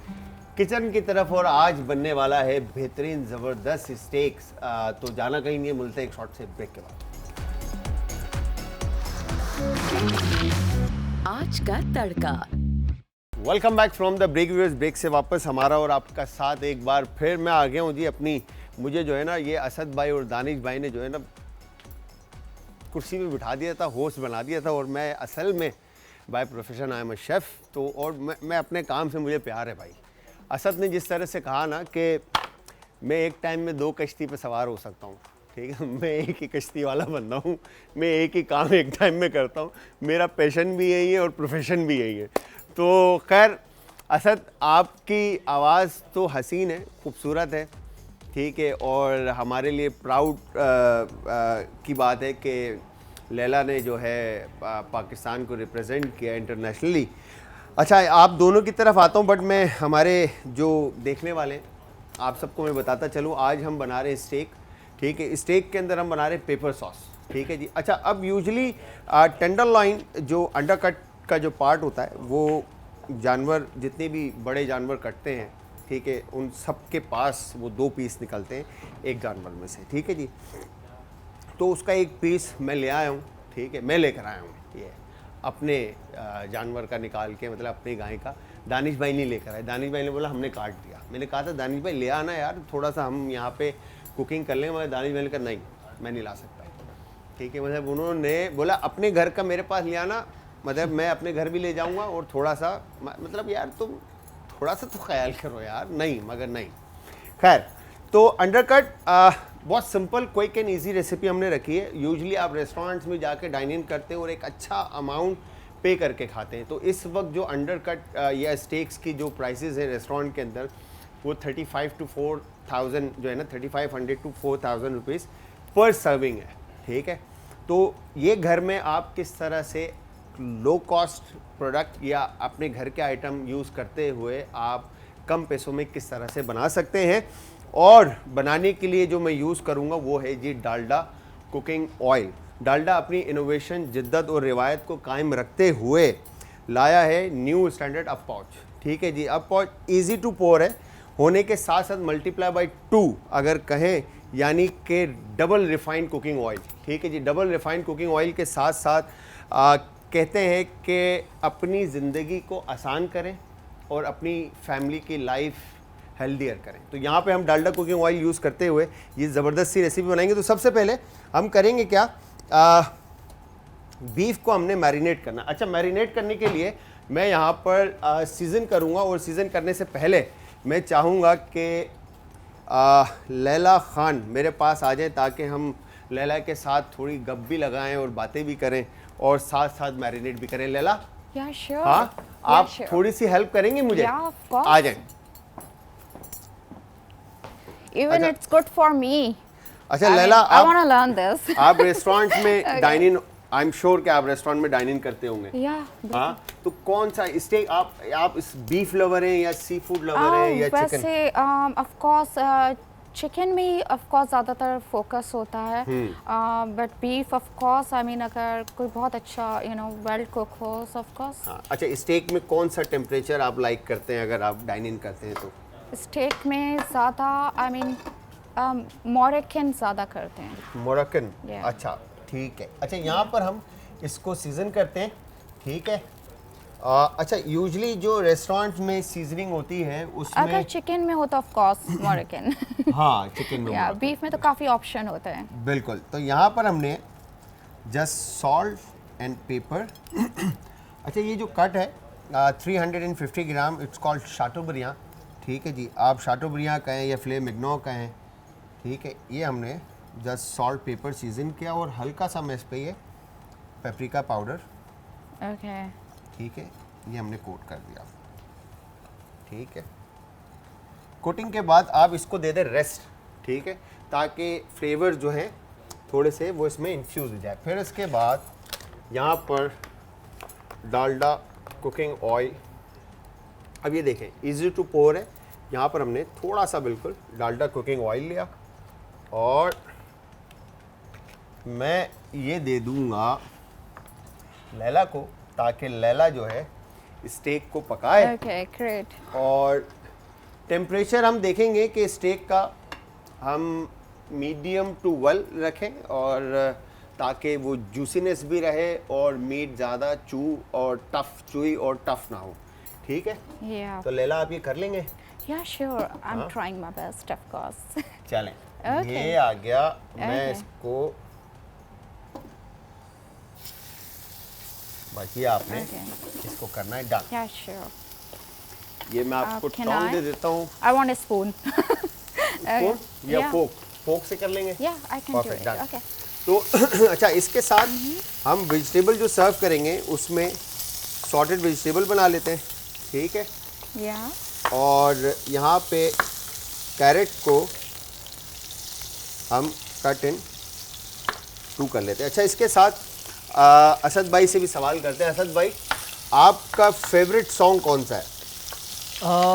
[SPEAKER 2] किचन की तरफ। और आज बनने वाला है बेहतरीन ज़बरदस्त स्टेक्स। तो जाना कहीं नहीं है, मिलते हैं एक शॉर्ट से ब्रेक के बाद।
[SPEAKER 1] आज का तड़का।
[SPEAKER 2] Welcome back from the break viewers. Break से वापस हमारा और आपका साथ एक बार फिर मैं आ गया हूँ जी अपनी, मुझे जो है ना ये असद भाई और दानिश भाई ने जो है ना कुर्सी में बिठा दिया था, होस्ट बना दिया था। और मैं असल में by profession I am a chef. तो और मैं अपने काम से मुझे प्यार है भाई। असद ने जिस तरह से कहा ना कि मैं एक टाइम में 2 कश्ती पे सवार हो सकता हूँ, ठीक है, मैं एक ही कश्ती वाला बंदा हूँ, मैं एक ही काम एक टाइम में करता हूँ, मेरा पैशन भी यही है और प्रोफेशन भी यही है। तो खैर असद, आपकी आवाज़ तो हसीन है, खूबसूरत है, ठीक है, और हमारे लिए प्राउड की बात है कि लैला ने जो है पाकिस्तान को रिप्रेजेंट किया इंटरनेशनली। अच्छा, आप दोनों की तरफ आता हूँ, बट मैं हमारे जो देखने वाले हैं आप सबको मैं बताता चलूँ, आज हम बना रहे हैं स्टेक, ठीक है। स्टेक के अंदर हम बना रहे हैं पेपर सॉस, ठीक है जी। अच्छा, अब यूजली टेंडरलॉइन जो अंडरकट का जो पार्ट होता है वो जानवर, जितने भी बड़े जानवर कटते हैं, ठीक है, उन सब के पास वो 2 पीस निकलते हैं एक जानवर में से, ठीक है जी। तो उसका एक पीस मैं ले आया हूँ, ठीक है, मैं लेकर आया हूँ ये अपने जानवर का निकाल के, मतलब अपनी गाय का। दानिश भाई नहीं लेकर आए, दानिश भाई ने बोला हमने काट दिया। मैंने कहा था दानिश भाई ले आना यार, थोड़ा सा हम यहाँ पे कुकिंग कर लेंगे, मगर दानिश भाई ने कहा नहीं मैं नहीं ला सकता, ठीक है। मतलब उन्होंने बोला अपने घर का मेरे पास ले आना, मतलब मैं अपने घर भी ले जाऊँगा और थोड़ा सा, मतलब यार तुम थोड़ा सा तो ख्याल करो यार। नहीं, मगर नहीं। खैर, तो अंडरकट बहुत simple, quick and easy recipe हमने रखी है। यूजुअली आप रेस्टोरेंट्स में जाके डाइन इन करते हैं और एक अच्छा अमाउंट पे करके खाते हैं। तो इस वक्त जो अंडरकट या स्टेक्स की जो प्राइसेस हैं रेस्टोरेंट के अंदर, वो 35 to 4000 जो है ना, 3500 to 4000 रुपीज़ पर सर्विंग है, ठीक है। तो ये घर में आप किस तरह से लो कॉस्ट प्रोडक्ट या अपने घर के आइटम यूज़ करते हुए आप कम पैसों में किस तरह से बना सकते हैं। और बनाने के लिए जो मैं यूज़ करूँगा वो है जी डालडा कुकिंग ऑयल। डालडा अपनी इनोवेशन, जिद्दत और रिवायत को कायम रखते हुए लाया है न्यू स्टैंडर्ड अप पाउच, ठीक है जी। अप पाउच ईजी टू पोर है होने के साथ साथ मल्टीप्लाई बाई 2 अगर कहें, यानी कि डबल रिफाइंड कुकिंग ऑयल, ठीक है जी। डबल रिफाइंड कुकिंग ऑयल के साथ साथ कहते हैं कि अपनी ज़िंदगी को आसान करें और अपनी फैमिली की लाइफ हेल्दियर करें। तो यहाँ पे हम डालडा कुकिंग ऑयल यूज़ करते हुए ये ज़बरदस्त सी रेसिपी बनाएंगे। तो सबसे पहले हम करेंगे क्या, बीफ को हमने मैरिनेट करना। अच्छा, मैरिनेट करने के लिए मैं यहाँ पर सीज़न करूँगा, और सीज़न करने से पहले मैं चाहूँगा कि लैला ख़ान मेरे पास आ जाए, ताकि हम लैला के साथ थोड़ी गप भी लगाएं और बातें भी करें और साथ साथ मैरिनेट भी करें। Laila,
[SPEAKER 3] Yeah, sure.
[SPEAKER 2] हाँ,
[SPEAKER 3] Yeah,
[SPEAKER 2] आप
[SPEAKER 3] sure.
[SPEAKER 2] थोड़ी सी हेल्प करेंगे मुझे?
[SPEAKER 3] Yeah, of course.
[SPEAKER 2] आ जाएं।
[SPEAKER 3] Even
[SPEAKER 2] अच्छा।
[SPEAKER 3] it's good for me.
[SPEAKER 2] अच्छा
[SPEAKER 3] I mean,
[SPEAKER 2] Laila,
[SPEAKER 3] I want to learn this.
[SPEAKER 2] आप रेस्टोरेंट में dine in, I am sure कि आप रेस्टोरेंट में डाइन इन करते होंगे।
[SPEAKER 3] Yeah.
[SPEAKER 2] हाँ, तो कौन सा स्टेक आप इस बीफ लवर हैं या सी फूड लवर हैं या चिकन?
[SPEAKER 3] वैसे ऑफ कोर्स चिकन में ही ऑफ कोर्स ज़्यादातर फोकस होता है, but beef of course I mean अगर कोई बहुत अच्छा वेल कुक हो ऑफ कोर्स।
[SPEAKER 2] हाँ, अच्छा, स्टेक में कौन सा टेम्परेचर आप लाइक करते हैं अगर आप डाइन इन करते हैं तो?
[SPEAKER 3] स्टेक में ज़्यादा आई मीन मोरक्कन ज़्यादा करते हैं।
[SPEAKER 2] Moroccan,
[SPEAKER 3] Yeah.
[SPEAKER 2] अच्छा ठीक है। अच्छा, यहाँ पर हम इसको सीजन करते हैं, ठीक है। अच्छा, यूजुअली जो रेस्टोरेंट में सीजनिंग होती है
[SPEAKER 3] अगर
[SPEAKER 2] उसमें,
[SPEAKER 3] चिकन में हो तो ऑफ कोर्स मोरक्कन,
[SPEAKER 2] हाँ चिकन में
[SPEAKER 3] या
[SPEAKER 2] मोरक्कन।
[SPEAKER 3] बीफ में तो काफ़ी ऑप्शन होते हैं।
[SPEAKER 2] बिल्कुल। तो यहाँ पर हमने जस्ट सॉल्ट एंड पेपर। अच्छा, ये जो कट है 350 ग्राम, इट्स कॉल्ड शाटोब्रियां, ठीक है जी। आप शाटोब्रियां कहें या फ्ले मिग्नो कहें, ठीक है, ये हमने जस्ट सॉल्ट पेपर सीजन किया और हल्का सा मैं इस पे ये पेपरिका पाउडर,
[SPEAKER 3] ओके
[SPEAKER 2] ठीक है, ये हमने कोट कर दिया। ठीक है, कोटिंग के बाद आप इसको दे दें रेस्ट, ठीक है, ताकि फ्लेवर जो है थोड़े से वो इसमें इन्फ्यूज़ हो जाए। फिर इसके बाद यहाँ पर डालडा कुकिंग ऑयल, अब ये देखें इजी टू पोर है, यहाँ पर हमने थोड़ा सा बिल्कुल डालडा कुकिंग ऑयल लिया और मैं ये दे दूँगा लैला को, ताकि लैला जो है स्टेक को पकाए।
[SPEAKER 3] Okay great.
[SPEAKER 2] और टेम्परेचर हम देखेंगे कि स्टेक का हम मीडियम टू वेल रखें, और ताकि वो जूसीनेस भी रहे और मीट ज़्यादा चूई और टफ ना हो। ठीक है,
[SPEAKER 3] या
[SPEAKER 2] तो लैला आप ये कर लेंगे?
[SPEAKER 3] या sure, I am trying my best of course.
[SPEAKER 2] चलें,
[SPEAKER 3] Okay.
[SPEAKER 2] ये आ गया। मैं
[SPEAKER 3] Okay.
[SPEAKER 2] इसको बस ये आपने इसको करना है डन।
[SPEAKER 3] या श्योर।
[SPEAKER 2] ये मैं आपको
[SPEAKER 3] Can
[SPEAKER 2] टॉन्ग
[SPEAKER 3] I?
[SPEAKER 2] दे देता हूँ।
[SPEAKER 3] I want a spoon.
[SPEAKER 2] Spoon या फोक से कर लेंगे?
[SPEAKER 3] या I can do
[SPEAKER 2] Perfect,
[SPEAKER 3] it.
[SPEAKER 2] done.
[SPEAKER 3] Okay
[SPEAKER 2] तो अच्छा, इसके साथ हम वेजिटेबल जो सर्व करेंगे उसमें सॉर्टेड वेजिटेबल बना लेते हैं। ठीक है,
[SPEAKER 3] या
[SPEAKER 2] और यहाँ पे कैरेट को हम कट इन 2 कर लेते हैं। अच्छा, इसके साथ असद भाई से भी सवाल करते हैं। असद भाई, आपका फेवरेट सॉन्ग कौन सा है?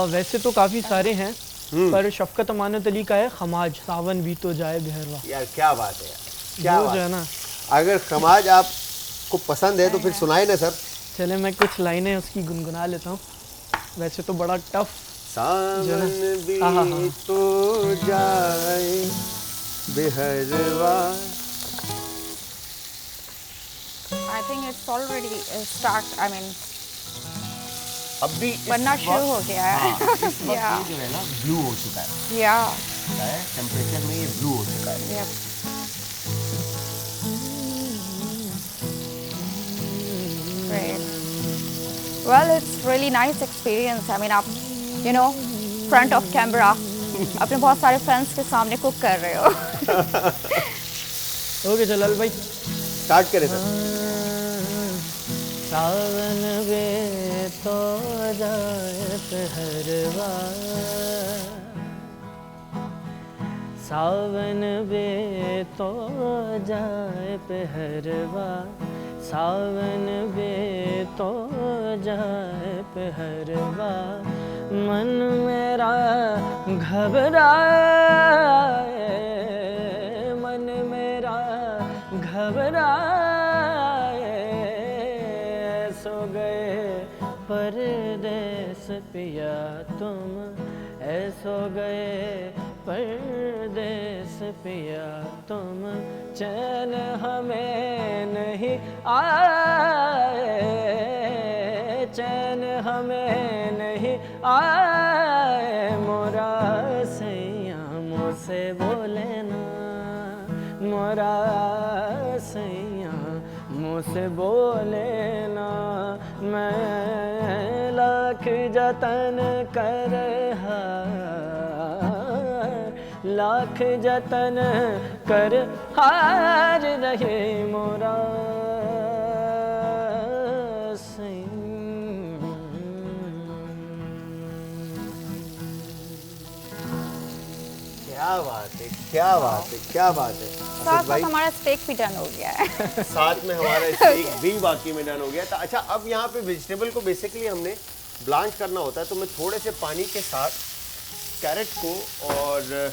[SPEAKER 4] वैसे तो काफ़ी सारे हैं, पर शफकत अमानत अली का है खमाज, सावन भी तो जाए बहरवा।
[SPEAKER 2] यार क्या बात है यार, क्या
[SPEAKER 4] वो
[SPEAKER 2] बात
[SPEAKER 4] जो है
[SPEAKER 2] है।
[SPEAKER 4] ना,
[SPEAKER 2] अगर खमाज आपको पसंद है तो फिर सुनाए ना सर।
[SPEAKER 4] चले मैं कुछ लाइनें उसकी गुनगुना लेता हूँ। वैसे तो बड़ा टफ
[SPEAKER 2] सावन भी
[SPEAKER 4] हाँ, हाँ, हाँ।
[SPEAKER 2] तो जाए बेहरवा।
[SPEAKER 3] I think it's already start, I mean
[SPEAKER 2] अब भी इस
[SPEAKER 3] बनना शुरू
[SPEAKER 2] वक्त-
[SPEAKER 3] हो गया है।
[SPEAKER 2] हाँ, इस वक्त
[SPEAKER 3] या
[SPEAKER 2] ये जो है ना ब्लू हो चुका है,
[SPEAKER 3] या
[SPEAKER 2] टेम्परेचर में ये ब्लू हो चुका है।
[SPEAKER 3] Yup great. Well, it's really nice experience. I mean, आप you know front of camera अपने बहुत सारे फ्रेंड्स के सामने कुक कर रहे हो।
[SPEAKER 4] ओके जलाल भाई।
[SPEAKER 2] स्टार्ट करें सर।
[SPEAKER 4] सावन वे तो जाए पहरवा, सावन वे तो जाए पहरवा, सावन वे तो जाए पहरवा, मन मेरा घबराए, मन मेरा घबराए, सो गए परदेस पिया तुम, ऐसो गए परदेस पिया तुम, चैन हमें नहीं आए, चैन हमें नहीं आए, मोरा सैया मुझसे बोले ना, मोरा सैया मुझसे बोले ना, मैं लाख जतन कर लाख जतन कर हार रहे मोरा
[SPEAKER 2] क्या बात है, क्या बात है, क्या बात है।
[SPEAKER 3] साथ
[SPEAKER 2] असद
[SPEAKER 3] साथ
[SPEAKER 2] भाई,
[SPEAKER 3] हमारा स्टेक भी डन हो गया है।
[SPEAKER 2] साथ में हमारा स्टेक भी बाकी में डन हो गया था। अच्छा, अब यहाँ पे वेजिटेबल को बेसिकली हमने ब्लांच करना होता है, तो मैं थोड़े से पानी के साथ कैरेट को और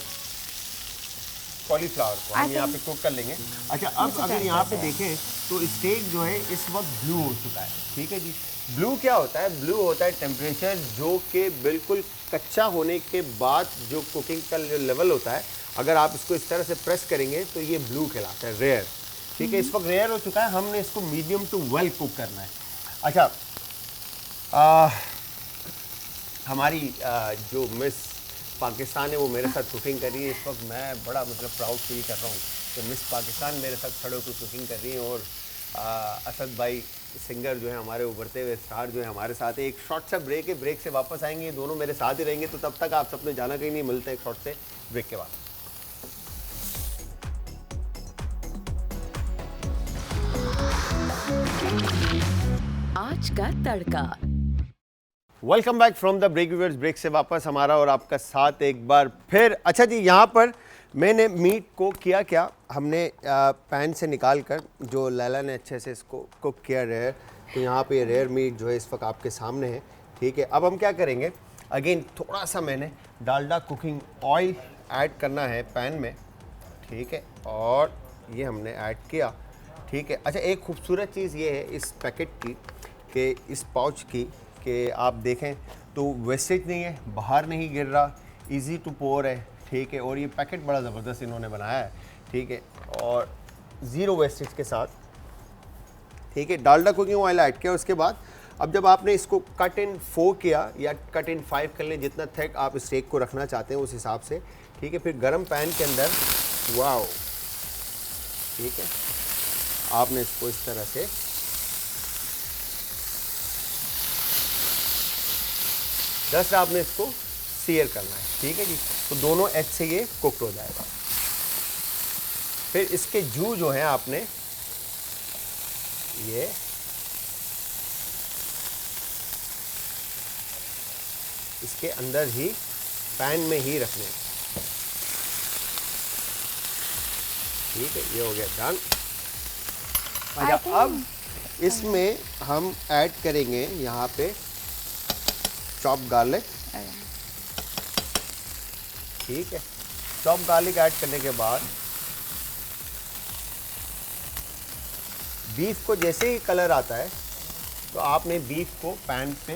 [SPEAKER 2] कॉलीफ्लावर को हम यहाँ पे कुक कर लेंगे। अच्छा, अब अगर यहाँ पे देखें तो स्टेक जो है इस वक्त ब्लू हो चुका है। ठीक है जी, ब्लू क्या होता है? ब्लू होता है टेम्परेचर जो कि बिल्कुल कच्चा होने के बाद जो कुकिंग का लेवल होता है, अगर आप इसको इस तरह से प्रेस करेंगे तो ये ब्लू कहलाता है, रेयर। ठीक है, इस वक्त रेयर हो चुका है, हमने इसको मीडियम टू वेल कुक करना है। अच्छा, हमारी जो मिस पाकिस्तान है वो मेरे साथ कुकिंग कर रही है इस वक्त। मैं बड़ा मतलब प्राउड फील कर रहा हूँ कि मिस पाकिस्तान मेरे साथ खड़े होकर कुकिंग कर रही है, और असद भाई सिंगर जो है हमारे उभरते हुए स्टार जो है हमारे साथ है। एक शॉर्ट सा ब्रेक है, ब्रेक से वापस आएंगे, दोनों मेरे साथ ही रहेंगे, तो तब तक आप सबने जाना कहीं नहीं, मिलते हैं एक शॉर्ट से ब्रेक के बाद।
[SPEAKER 1] आज का तड़का।
[SPEAKER 2] Welcome back from the break viewers. Break से वापस हमारा और आपका साथ एक बार फिर। अच्छा जी, यहाँ पर मैंने मीट को किया क्या, हमने पैन से निकाल कर, जो लैला ने अच्छे से इसको कुक किया रेयर, तो यहाँ पे रेयर मीट जो है इस वक्त आपके सामने है। ठीक है, अब हम क्या करेंगे, अगेन थोड़ा सा मैंने डालडा कुकिंग ऑयल ऐड करना है पैन में। ठीक है, और ये हमने ऐड किया। ठीक है, अच्छा एक खूबसूरत चीज़ ये है इस पैकेट की, कि इस पाउच की, कि आप देखें तो वेस्टेज नहीं है, बाहर नहीं गिर रहा, इजी टू पोर है। ठीक है, और ये पैकेट बड़ा ज़बरदस्त इन्होंने बनाया है। ठीक है, और ज़ीरो वेस्टेज के साथ। ठीक है, डालडा कुकिंग ऑयल ऐड किया। उसके बाद अब जब आपने इसको कट इन 4 किया या कट इन 5 कर लें, जितना थिक आप स्टेक को रखना चाहते हैं उस हिसाब से। ठीक है, फिर गरम पैन के अंदर, वाओ, ठीक है, आपने इसको इस तरह से जस्ट आपने इसको सीयर करना है। ठीक है जी, तो दोनों एज से ये कुकड हो जाएगा। फिर इसके जू जो है आपने ये इसके अंदर ही पैन में ही रखने हैं। ठीक है, ये हो गया डन। अच्छा, अब इसमें हम ऐड करेंगे यहाँ पे चॉप गार्लिक। ठीक है, चॉप गार्लिक ऐड करने के बाद बीफ को जैसे ही कलर आता है तो आपने बीफ को पैन पे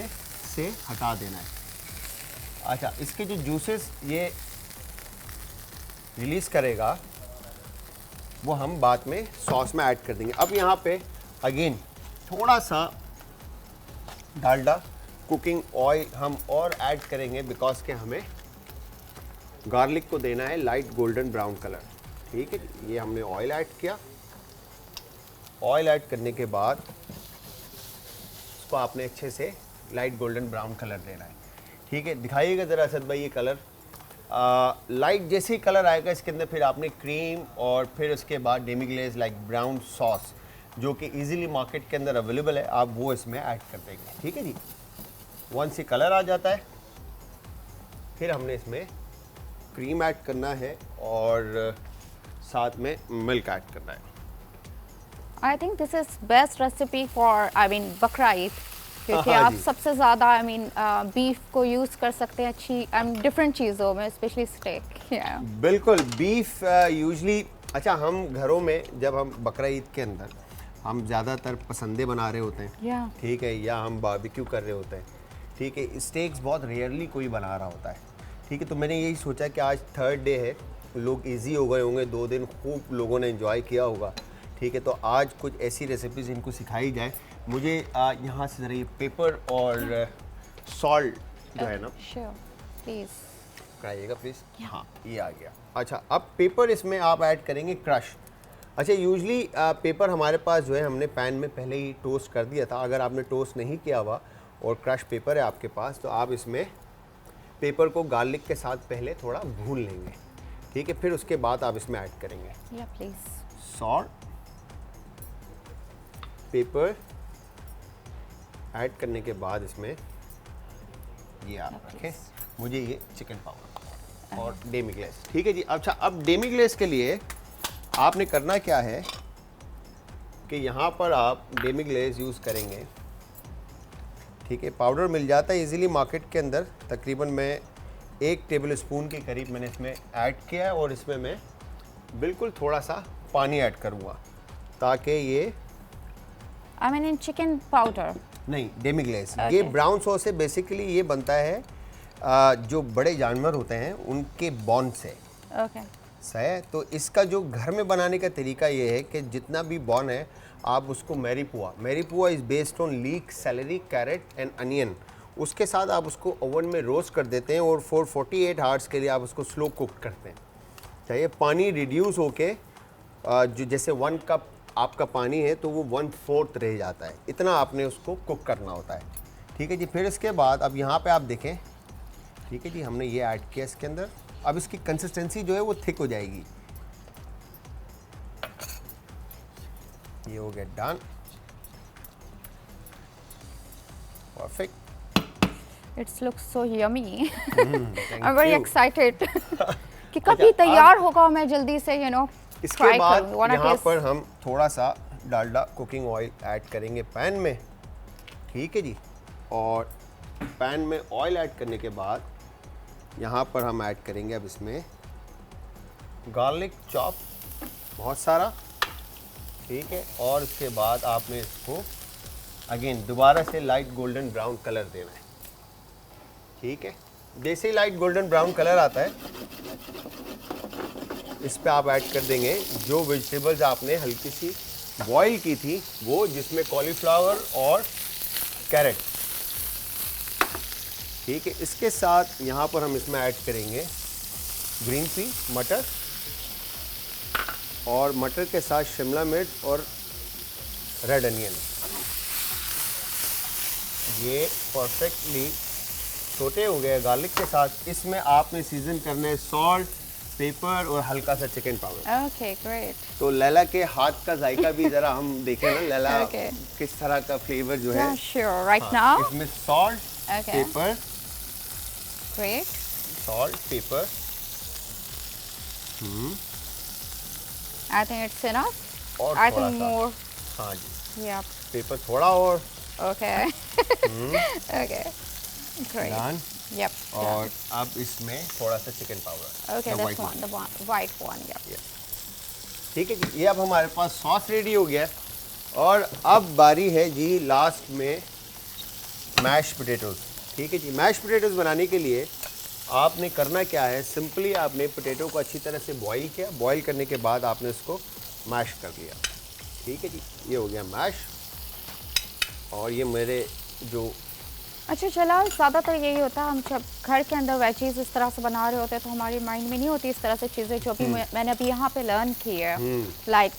[SPEAKER 2] से हटा देना है। अच्छा, इसके जो जूसेस ये रिलीज़ करेगा वो हम बाद में सॉस में ऐड कर देंगे। अब यहाँ पे अगेन थोड़ा सा डालडा कुकिंग ऑयल हम और ऐड करेंगे, बिकॉज के हमें गार्लिक को देना है लाइट गोल्डन ब्राउन कलर। ठीक है, ये हमने ऑयल ऐड किया। ऑयल ऐड करने के बाद इसको आपने अच्छे से लाइट गोल्डन ब्राउन कलर देना है। ठीक है, दिखाइएगा ज़रा असद भाई ये कलर। लाइट जैसे ही कलर आएगा इसके अंदर फिर आपने क्रीम और फिर उसके बाद डेमीग्लेज लाइक ब्राउन सॉस, जो कि इजीली मार्केट के अंदर अवेलेबल है, आप वो इसमें ऐड कर देंगे। ठीक है जी, वंस ये कलर आ जाता है फिर हमने इसमें क्रीम ऐड करना है और साथ में मिल्क ऐड करना है।
[SPEAKER 3] I think this is best recipe for बकरा ईद, क्योंकि
[SPEAKER 2] हाँ
[SPEAKER 3] आप
[SPEAKER 2] जी।
[SPEAKER 3] सबसे ज़्यादा बीफ को यूज़ कर सकते हैं अच्छी डिफरेंट चीज़ों में, स्पेशली स्टेक।
[SPEAKER 2] बिल्कुल, बीफ यूजली, अच्छा हम घरों में जब हम बकरा ईद के अंदर हम ज़्यादातर पसंदे बना रहे होते हैं।
[SPEAKER 3] Yeah.
[SPEAKER 2] ठीक है, या हम बारबेक्यू कर रहे होते हैं। ठीक है, स्टेक्स बहुत रेयरली कोई बना रहा होता है। ठीक है, तो मैंने यही सोचा कि आज थर्ड डे है, लोग इजी हो गए होंगे, 2 दिन खूब लोगों ने एंजॉय किया होगा। ठीक है, तो आज कुछ ऐसी रेसिपीज़ इनको सिखाई जाए। मुझे यहाँ से ज़रा ये पेपर और सॉल्ट जो है ना,
[SPEAKER 3] श्योर, प्लीज़।
[SPEAKER 2] कराइएगा प्लीज़। हाँ, ये आ गया। अच्छा, अब पेपर इसमें आप ऐड करेंगे क्रश। अच्छा, यूजली पेपर हमारे पास जो है हमने पैन में पहले ही टोस्ट कर दिया था। अगर आपने टोस्ट नहीं किया हुआ और क्रश पेपर है आपके पास, तो आप इसमें पेपर को गार्लिक के साथ पहले थोड़ा भून लेंगे। ठीक है, फिर उसके बाद आप इसमें ऐड करेंगे
[SPEAKER 3] या प्लीज़।
[SPEAKER 2] सॉल्ट, पेपर ऐड करने के बाद इसमें ये आप रखें, मुझे ये चिकन पाउडर और डेमीग्लेस। ठीक है जी। अच्छा, अब डेमीग्लेस के लिए आपने करना क्या है कि यहाँ पर आप डेमीग्लेस यूज़ करेंगे। ठीक है, पाउडर मिल जाता है इजीली मार्केट के अंदर। तकरीबन मैं 1 टेबल स्पून के करीब मैंने इसमें ऐड किया है, और इसमें मैं बिल्कुल थोड़ा सा पानी ऐड करूँगा ताकि ये
[SPEAKER 3] इन चिकन पाउडर
[SPEAKER 2] नहीं, डेमीग्लेस।
[SPEAKER 3] Okay.
[SPEAKER 2] ये ब्राउन सॉस है, बेसिकली ये बनता है जो बड़े जानवर होते हैं उनके बॉन से।
[SPEAKER 3] ओके।
[SPEAKER 2] सही है, तो इसका जो घर में बनाने का तरीका ये है कि जितना भी बॉन है आप उसको mirepoix is based on leek, celery, carrot and onion, उसके साथ आप उसको ओवन में रोस्ट कर देते हैं और 48 आवर्स के लिए आप उसको स्लो कुक करते हैं। चाहिए पानी रिड्यूस होके जो जैसे 1 कप आपका पानी है तो वो 1/4 रह जाता है, इतना आपने उसको कुक करना होता है। ठीक है जी। फिर इसके बाद अब यहाँ पे आप देखें, ठीक है जी, हमने ये ऐड किया इसके अंदर। अब इसकी कंसिस्टेंसी जो है वो थिक हो जाएगी। ये हो गया done. Perfect.
[SPEAKER 3] It looks so yummy.
[SPEAKER 2] Thank
[SPEAKER 3] I'm very
[SPEAKER 2] you.
[SPEAKER 3] excited कि कभी
[SPEAKER 2] अच्छा,
[SPEAKER 3] तैयार होगा मैं जल्दी से
[SPEAKER 2] इसके
[SPEAKER 3] try
[SPEAKER 2] बाद
[SPEAKER 3] करूँ, wanna
[SPEAKER 2] यहाँ
[SPEAKER 3] taste.
[SPEAKER 2] पर हम थोड़ा सा डालडा कुकिंग ऑयल ऐड करेंगे पैन में, ठीक है जी। और पैन में ऑयल ऐड करने के बाद यहाँ पर हम ऐड करेंगे अब इसमें गार्लिक चॉप बहुत सारा, ठीक है। और उसके बाद आपने इसको अगेन दोबारा से लाइट गोल्डन ब्राउन कलर देना है, ठीक है। जैसे ही लाइट गोल्डन ब्राउन कलर आता है इस पे आप ऐड कर देंगे जो वेजिटेबल्स आपने हल्की सी बॉईल की थी, वो जिसमें कॉलीफ्लावर और कैरेट, ठीक है। इसके साथ यहाँ पर हम इसमें ऐड करेंगे ग्रीन पी मटर, और मटर के साथ शिमला मिर्च और रेड अनियन। ये परफेक्टली छोटे हो गए गार्लिक के साथ। इसमें आपने सीजन करना है सॉल्ट, पेपर और हल्का सा चिकन पाउडर।
[SPEAKER 3] Okay, great.
[SPEAKER 2] तो लैला के हाथ का जायका भी जरा हम देखें ना, लैला
[SPEAKER 3] Okay.
[SPEAKER 2] किस तरह का फ्लेवर जो है।
[SPEAKER 3] Yeah, sure. Right
[SPEAKER 2] हाँ,
[SPEAKER 3] now.
[SPEAKER 2] इसमें salt,
[SPEAKER 3] Okay.
[SPEAKER 2] Paper,
[SPEAKER 3] Great.
[SPEAKER 2] Salt, paper,
[SPEAKER 3] I think it's enough.
[SPEAKER 2] और
[SPEAKER 3] I
[SPEAKER 2] थोड़ा
[SPEAKER 3] think
[SPEAKER 2] सा।
[SPEAKER 3] more.
[SPEAKER 2] हाँ जी,
[SPEAKER 3] Yep.
[SPEAKER 2] पेपर थोड़ा और
[SPEAKER 3] Okay. Okay. Great.
[SPEAKER 2] Done.
[SPEAKER 3] Yep.
[SPEAKER 2] और अब इसमें थोड़ा सा chicken powder,
[SPEAKER 3] done. Okay,
[SPEAKER 2] the
[SPEAKER 3] that's
[SPEAKER 2] white
[SPEAKER 3] one. The one, white one. Yep.
[SPEAKER 2] ठीक है जी। ये अब हमारे पास सॉस रेडी हो गया है। और अब बारी है जी लास्ट में मैश पोटैटोज, ठीक है जी। मैश पोटैटोज बनाने के लिए आपने करना क्या है, सिंपली आपने पोटैटो को अच्छी तरह से बॉईल किया, बॉईल करने के बाद आपने इसको मैश कर लिया, ठीक है जी। ये हो गया मैश। और ये मेरे जो
[SPEAKER 3] अच्छा जलाल, ज़्यादातर यही होता है हम जब घर के अंदर वेजीज इस तरह से बना रहे होते हैं तो हमारी माइंड में नहीं होती इस तरह से चीज़ें जो भी मैंने अभी यहाँ पे लर्न की है। लाइक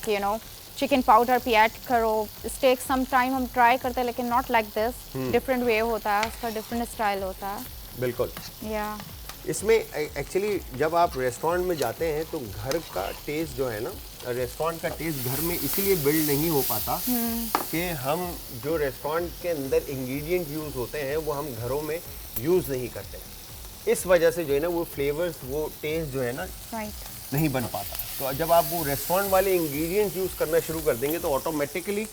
[SPEAKER 3] चिकन पाउडर भी ऐड करो, टेक सम टाइम हम ट्राई करते हैं लेकिन not like this, different way होता है उसका, डिफरेंट स्टाइल होता है।
[SPEAKER 2] बिल्कुल
[SPEAKER 3] या
[SPEAKER 2] इसमें एक्चुअली जब आप रेस्टोरेंट में जाते हैं तो घर का टेस्ट जो है ना, रेस्टोरेंट का टेस्ट घर में इसीलिए बिल्ड नहीं हो पाता कि हम जो रेस्टोरेंट के अंदर इंग्रेडिएंट यूज़ होते हैं वो हम घरों में यूज़ नहीं करते। इस वजह से जो है ना वो फ्लेवर्स, वो टेस्ट जो है ना
[SPEAKER 3] राइट।
[SPEAKER 2] नहीं बन पाता। तो जब आप वो रेस्टोरेंट वाले इंग्रेडिएंट यूज़ करना शुरू कर देंगे तो ऑटोमेटिकली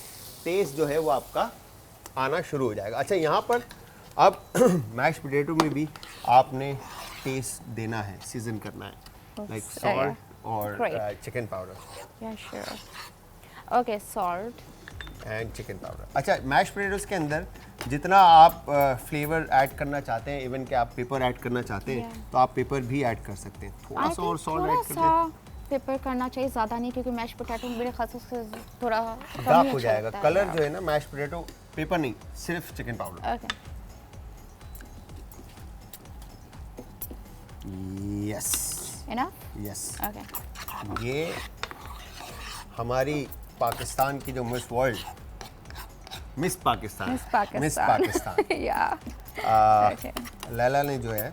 [SPEAKER 2] टेस्ट जो है वो आपका आना शुरू हो जाएगा। अच्छा, यहाँ पर अब मैश पोटैटो में भी आपने टेस्ट देना है, सीजन करना है, लाइक सॉल्ट और चिकन पाउडर।
[SPEAKER 3] या sure. Okay, salt
[SPEAKER 2] and chicken powder. अच्छा, मैश पोटैटोज के अंदर जितना आप फ्लेवर ऐड करना चाहते हैं, इवन कि आप पेपर ऐड करना चाहते हैं तो आप पेपर भी ऐड कर सकते हैं। थोड़ा सा और सॉल्ट ऐड कर दें,
[SPEAKER 3] पेपर करना चाहिए, ज़्यादा नहीं, क्योंकि मैश पोटैटो मेरे ख्याल से थोड़ा
[SPEAKER 2] डार्क हो जाएगा कलर जो है ना। मैश पोटैटो पेपर नहीं, सिर्फ chicken powder.
[SPEAKER 3] Okay.
[SPEAKER 2] Yes
[SPEAKER 3] enough?
[SPEAKER 2] Yes.
[SPEAKER 3] Okay.
[SPEAKER 2] ये हमारी पाकिस्तान की जो मिस वर्ल्ड, मिस पाकिस्तान
[SPEAKER 3] या
[SPEAKER 2] लैला ने जो है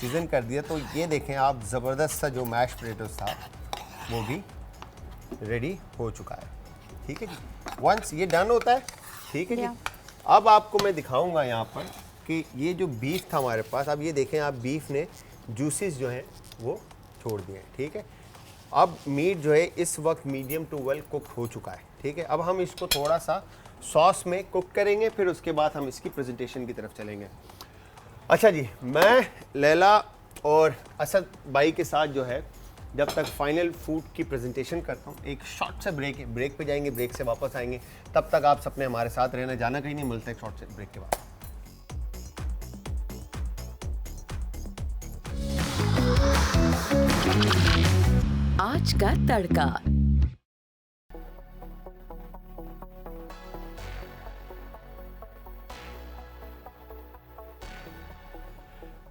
[SPEAKER 2] सीजन कर दिया। तो ये देखें आप, ज़बरदस्त सा जो मैश पोटैटोस था वो भी रेडी हो चुका है, ठीक है जी। वंस ये डन होता है, ठीक है जी, अब आपको मैं दिखाऊंगा यहाँ पर कि ये जो बीफ था हमारे पास, अब ये देखें आप, बीफ ने जूसेस जो हैं वो छोड़ दिए हैं, ठीक है। अब मीट जो है इस वक्त मीडियम टू वेल कुक हो चुका है, ठीक है। अब हम इसको थोड़ा सा सॉस में कुक करेंगे, फिर उसके बाद हम इसकी प्रेजेंटेशन की तरफ चलेंगे। अच्छा जी, मैं लैला और असद भाई के साथ जो है जब तक फाइनल फूड की प्रेजेंटेशन करता हूँ, एक शॉर्ट सा ब्रेक है, ब्रेक पे जाएंगे, ब्रेक से वापस आएंगे। तब तक आप सबने हमारे साथ रहना, जाना कहीं नहीं, मिलता है शॉर्ट से ब्रेक के बाद।
[SPEAKER 1] आज का तड़का।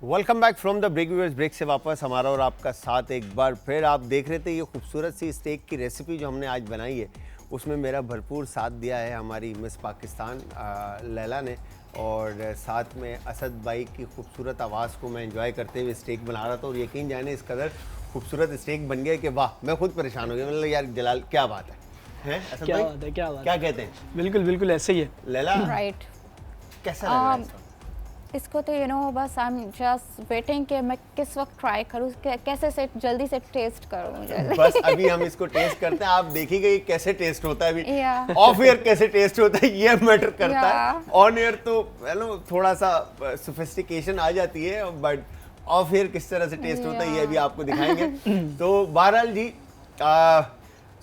[SPEAKER 2] Welcome back from the break viewers. Break से वापस हमारा और आपका साथ एक बार फिर। आप देख रहे थे ये खूबसूरत सी स्टेक की रेसिपी जो हमने आज बनाई है, उसमें मेरा भरपूर साथ दिया है हमारी मिस पाकिस्तान लैला ने, और साथ में असद भाई की खूबसूरत आवाज़ को मैं एंजॉय करते हुए स्टेक बना रहा था। और यकीन जाने इस कदर खूबसूरत स्टेक बन गया कि वाह, मैं खुद परेशान हो गया। मतलब यार जलाल, क्या बात है असद
[SPEAKER 4] क्या
[SPEAKER 2] भाई?
[SPEAKER 4] बात है, क्या बात
[SPEAKER 2] क्या
[SPEAKER 4] है?
[SPEAKER 2] कहते हैं?
[SPEAKER 4] बिल्कुल बिल्कुल ऐसे ही है
[SPEAKER 2] लैला,
[SPEAKER 3] राइट।
[SPEAKER 2] कैसा लग रहा है इसका?
[SPEAKER 3] इसको तो बस आई एम जस्ट वेटिंग कि मैं किस वक्त ट्राई करूँ, कैसे से जल्दी से टेस्ट करूँ मुझे।
[SPEAKER 2] बस अभी हम इसको टेस्ट करते हैं, आप देखिएगा ये कैसे टेस्ट होता है। अभी
[SPEAKER 3] Yeah.
[SPEAKER 2] ऑफ एयर कैसे टेस्ट होता है ये मैटर करता है,
[SPEAKER 3] Yeah.
[SPEAKER 2] ऑन एयर तो थोड़ा सा सोफिस्टिकेशन आ जाती है, बट ऑफ एयर किस तरह से टेस्ट होता है ये अभी आपको दिखाएंगे। तो बहरहाल जी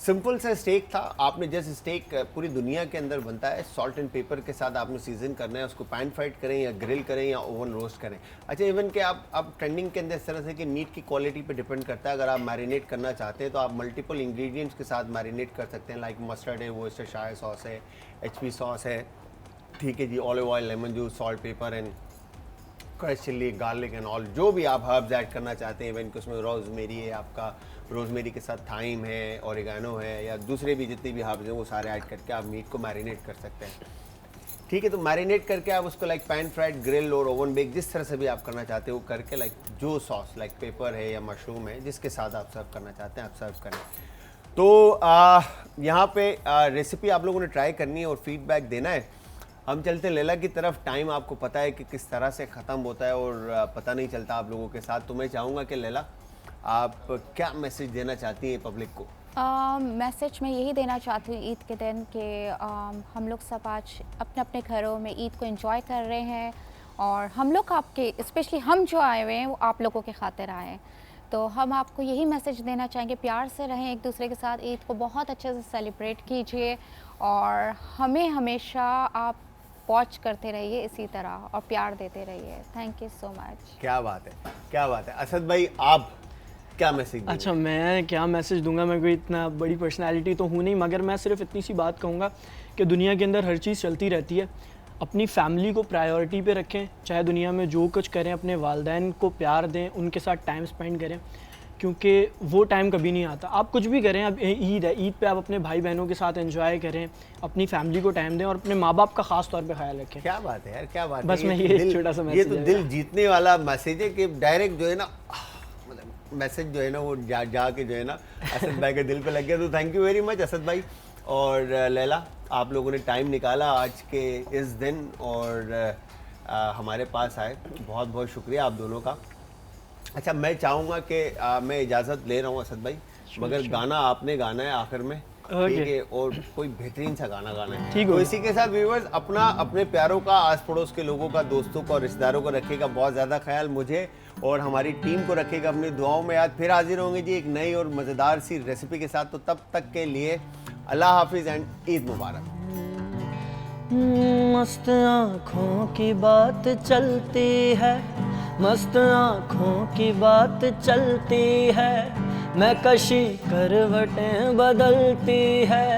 [SPEAKER 2] सिंपल सा स्टेक था, आपने जैसे स्टेक पूरी दुनिया के अंदर बनता है, सॉल्ट एंड पेपर के साथ आपने सीजन करना है, उसको पैन फ्राइड करें या ग्रिल करें या ओवन रोस्ट करें। अच्छा, इवन कि आप अब ट्रेंडिंग के अंदर इस तरह से कि मीट की क्वालिटी पे डिपेंड करता है, अगर आप मैरिनेट करना चाहते हैं तो आप मल्टीपल इंग्रेडिएंट्स के साथ मैरिनेट कर सकते हैं, लाइक मस्टर्ड है, वोस्टरशायर सॉस है, HP सॉस है, ठीक है जी, olive oil, lemon juice, salt, pepper and crush chilli, garlic and all, जो भी आप हर्ब्स ऐड करना चाहते हैं, इवन कि उसमें रोजमेरी है, आपका रोजमेरी के साथ थाइम है, ओरिगानो है, या दूसरे भी जितने भी हर्ब्स हैं वो सारे ऐड करके आप मीट को मैरिनेट कर सकते हैं। ठीक है, तो मैरिनेट करके आप उसको लाइक पैन फ्राइड, ग्रिल और ओवन बेक जिस तरह से भी आप करना चाहते हो करके, लाइक जो सॉस लाइक पेपर है या मशरूम है जिसके साथ आप सर्व करना चाहते हैं आप सर्व करें। तो यहाँ पे रेसिपी आप लोगों ने ट्राई करनी है और फीडबैक देना है। हम चलते लैला की तरफ। टाइम आपको पता है कि किस तरह से ख़त्म होता है और पता नहीं चलता आप लोगों के साथ। तो मैं चाहूँगा कि लैला आप क्या मैसेज देना चाहती हैं पब्लिक को?
[SPEAKER 3] मैसेज मैं यही देना चाहती हूँ ईद के दिन कि हम लोग सब आज अपने अपने घरों में ईद को एंजॉय कर रहे हैं, और हम लोग आपके स्पेशली हम जो आए हुए हैं वो आप लोगों के खातिर आए हैं। तो हम आपको यही मैसेज देना चाहेंगे, प्यार से रहें एक दूसरे के साथ, ईद को बहुत अच्छे से सेलिब्रेट कीजिए और हमें हमेशा आप वॉच करते रहिए इसी तरह और प्यार देते रहिए। Thank you so much.
[SPEAKER 2] क्या बात है, क्या बात है। असद भाई आप क्या मैसेज देंगे?
[SPEAKER 4] अच्छा, मैं क्या मैसेज दूंगा, मैं कोई इतना बड़ी पर्सनालिटी तो हूँ नहीं, मगर मैं सिर्फ इतनी सी बात कहूँगा कि दुनिया के अंदर हर चीज़ चलती रहती है, अपनी फैमिली को प्रायोरिटी पे रखें, चाहे दुनिया में जो कुछ करें, अपने वालिदैन को प्यार दें, उनके साथ टाइम स्पेंड करें, क्योंकि वो टाइम कभी नहीं आता। आप कुछ भी करें, अब ईद है, ईद पे आप अपने भाई बहनों के साथ एंजॉय करें, अपनी फैमिली को टाइम दें और अपने माँ बाप का खास तौर पे ख्याल रखें।
[SPEAKER 2] क्या बात है यार, क्या बात है।
[SPEAKER 4] बस मैं ये छोटा सा
[SPEAKER 2] ये
[SPEAKER 4] मैसेज
[SPEAKER 2] तो दिल जीतने वाला मैसेज है कि डायरेक्ट जो है ना, मतलब मैसेज जो है ना वो जा के जो है ना असद भाई के दिल पे लग गया। तो thank you very much Asad भाई और लैला, आप लोगों ने टाइम निकाला आज के इस दिन और हमारे पास आए, बहुत बहुत शुक्रिया आप दोनों का। अच्छा, मैं चाहूँगा कि मैं इजाज़त ले रहा हूँ असद भाई, मगर गाना आपने गाना है आखिर में, ठीक है, और कोई बेहतरीन सा गाना गाना है।
[SPEAKER 4] ठीक
[SPEAKER 2] तो इसी के साथ व्यूअर्स अपना, अपने प्यारों का, आस पड़ोस के लोगों का, दोस्तों का और रिश्तेदारों को रखिएगा बहुत ज़्यादा ख्याल, मुझे और हमारी टीम को रखिएगा अपनी दुआओं में याद। फिर हाजिर होंगे जी एक नई और मज़ेदार सी रेसिपी के साथ। तो तब तक के लिए अल्लाह हाफिज़ एंड ईद मुबारक।
[SPEAKER 4] मस्त आँखों की बात चलती है, मस्त आँखों की बात चलती है, मैं कशी करवटें बदलती है,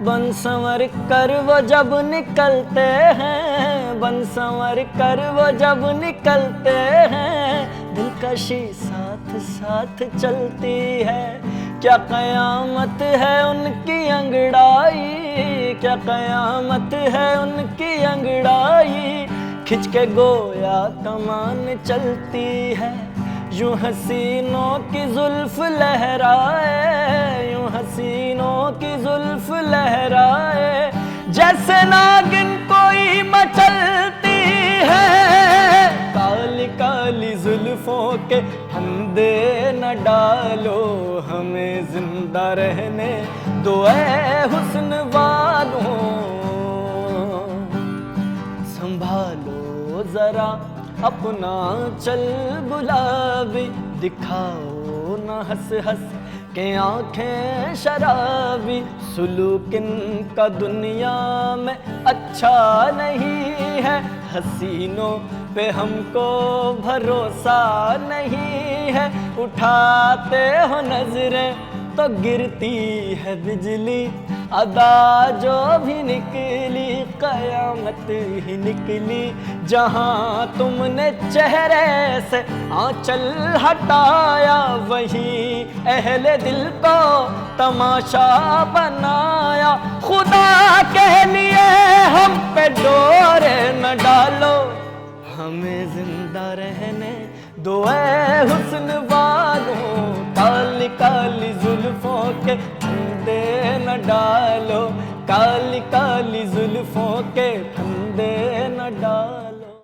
[SPEAKER 4] बन संवर कर वो जब निकलते हैं, बन संवर कर वो जब निकलते हैं, दिलकशी साथ साथ चलती है, क्या कयामत है उनकी अंगड़ाई, क्या कयामत है उनकी अंगड़ाई, खिंच के गोया कमान चलती है, यूं हसीनों की जुल्फ लहराए, यूं हसीनों की जुल्फ लहराए, जैसे नागिन कोई मचलती है, काली काली जुल्फों के फंदे न डालो, हमें जिंदा रहने दो ऐ हुस्न वालों, संभालो जरा अपना चल गुलाबी, दिखाओ न हंस हंस के आँखें शराबी, सुलूक इनका दुनिया में अच्छा नहीं है, हसीनों पे हमको भरोसा नहीं है, उठाते हो नजरें तो गिरती है बिजली, अदा जो भी निकली कयामत ही निकली, जहाँ तुमने चेहरे से आंचल हटाया, वहीं अहले दिल को तमाशा बनाया, खुदा के लिए हम पे डोरे न डालो, हमें जिंदा रहने दो ऐ हुस्न वालों, काली काली जुल्फों के फंदे न डालो, काली काली जुल्फों के फंदे